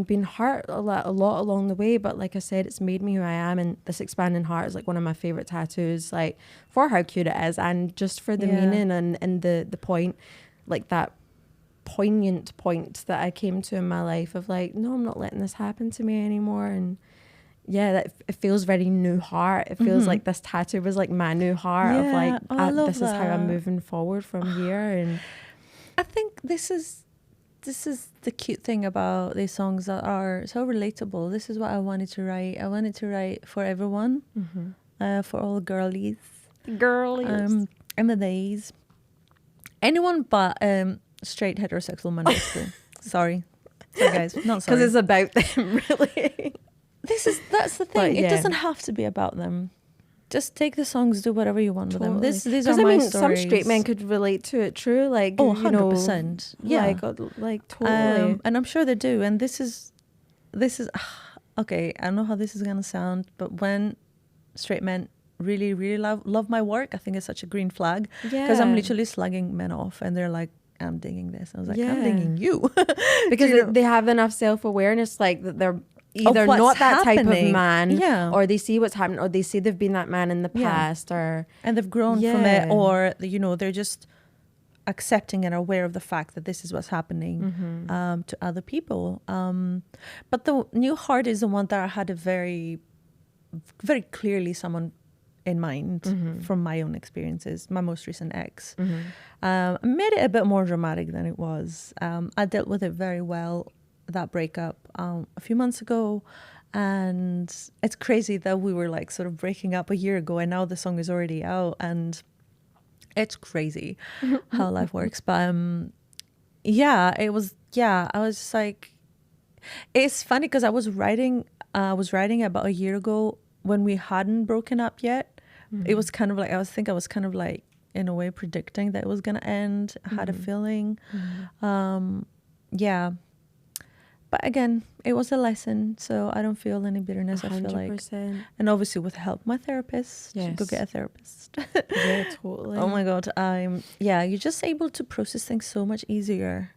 being hurt a lot along the way. But like I said, it's made me who I am. And this expanding heart is like one of my favorite tattoos, like for how cute it is and just for the meaning and the point, like that poignant point that I came to in my life of like, no, I'm not letting this happen to me anymore. And yeah, that it feels very new heart. It feels like this tattoo was like my new heart of like, this is how I'm moving forward from here. And I think this is the cute thing about these songs that are so relatable. This is what I wanted to write. I wanted to write for everyone, for all girlies, and the days, anyone but straight heterosexual men. Sorry guys, not sorry, because it's about them, really. That's the thing. It doesn't have to be about them. Just take the songs, do whatever you want with them. These are my stories. Some straight men could relate to it, true. Like, 100%. Yeah. Like totally. And I'm sure they do. And this is okay, I don't know how this is gonna sound, but when straight men really, really love my work, I think it's such a green flag. Because I'm literally slugging men off and they're like, I'm digging this. I was like, I'm digging you. Because they have enough self-awareness, like that they're either not that type of man, or they see what's happening, or they see they've been that man in the past, and they've grown from it, or they're just accepting and aware of the fact that this is what's happening to other people. But the new heart is the one that I had a very, very clearly someone in mind from my own experiences. My most recent ex made it a bit more dramatic than it was. I dealt with it very well, that breakup, a few months ago, and it's crazy that we were like sort of breaking up a year ago and now the song is already out, and it's crazy how life works. But I was just like, it's funny because I was writing about a year ago when we hadn't broken up yet. It was kind of like, I was kind of like in a way predicting that it was gonna end. I had a feeling. But again, it was a lesson, so I don't feel any bitterness. 100%. I feel like, and obviously with help, my therapist. Yes. Go get a therapist. Yeah, totally. Oh my God, you're just able to process things so much easier.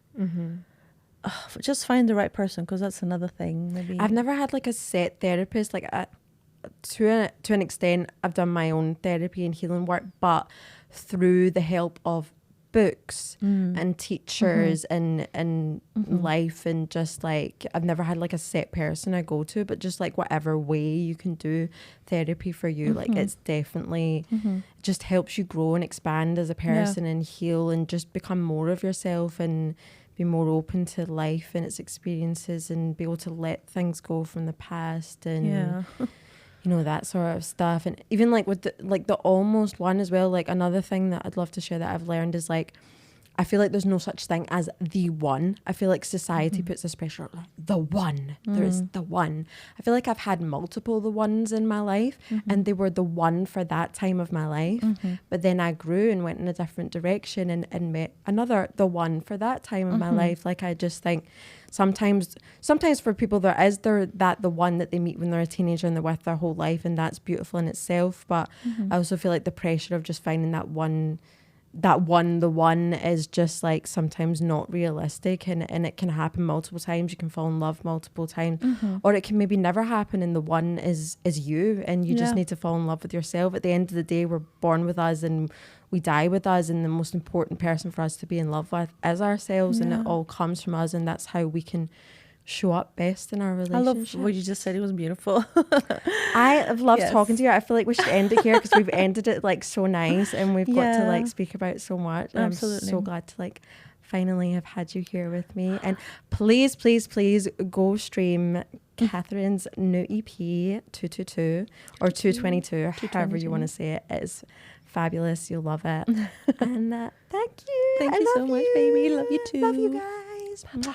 Just find the right person, because that's another thing. Maybe I've never had like a set therapist. Like to an extent, I've done my own therapy and healing work, but through the help of books and teachers and life, and just like, I've never had like a set person I go to, but just like whatever way you can do therapy for you, like it's definitely just helps you grow and expand as a person and heal and just become more of yourself and be more open to life and its experiences and be able to let things go from the past and that sort of stuff. And even like with the almost one as well, like another thing that I'd love to share that I've learned is like, I feel like there's no such thing as the one. I feel like society puts this pressure on the one. There is the one. I feel like I've had multiple the ones in my life and they were the one for that time of my life. But then I grew and went in a different direction and met another the one for that time of my life. Like, I just think sometimes for people the one that they meet when they're a teenager and they're with their whole life, and that's beautiful in itself. But I also feel like the pressure of just finding that one the one is just like sometimes not realistic, and it can happen multiple times. You can fall in love multiple times, or it can maybe never happen, and the one is you, and you just need to fall in love with yourself. At the end of the day, we're born with us and we die with us, and the most important person for us to be in love with is ourselves, and it all comes from us, and that's how we can show up best in our relationship. I love what you just said. It was beautiful. I have loved talking to you. I feel like we should end it here because we've ended it like so nice, and we've got to like speak about so much. And Absolutely. I'm so glad to like finally have had you here with me. And please, please, please go stream Katherine's new EP 222 or 222, however you want to say it. It's fabulous. You'll love it. And thank you. Thank you so much, baby. Love you too. Love you guys. Bye.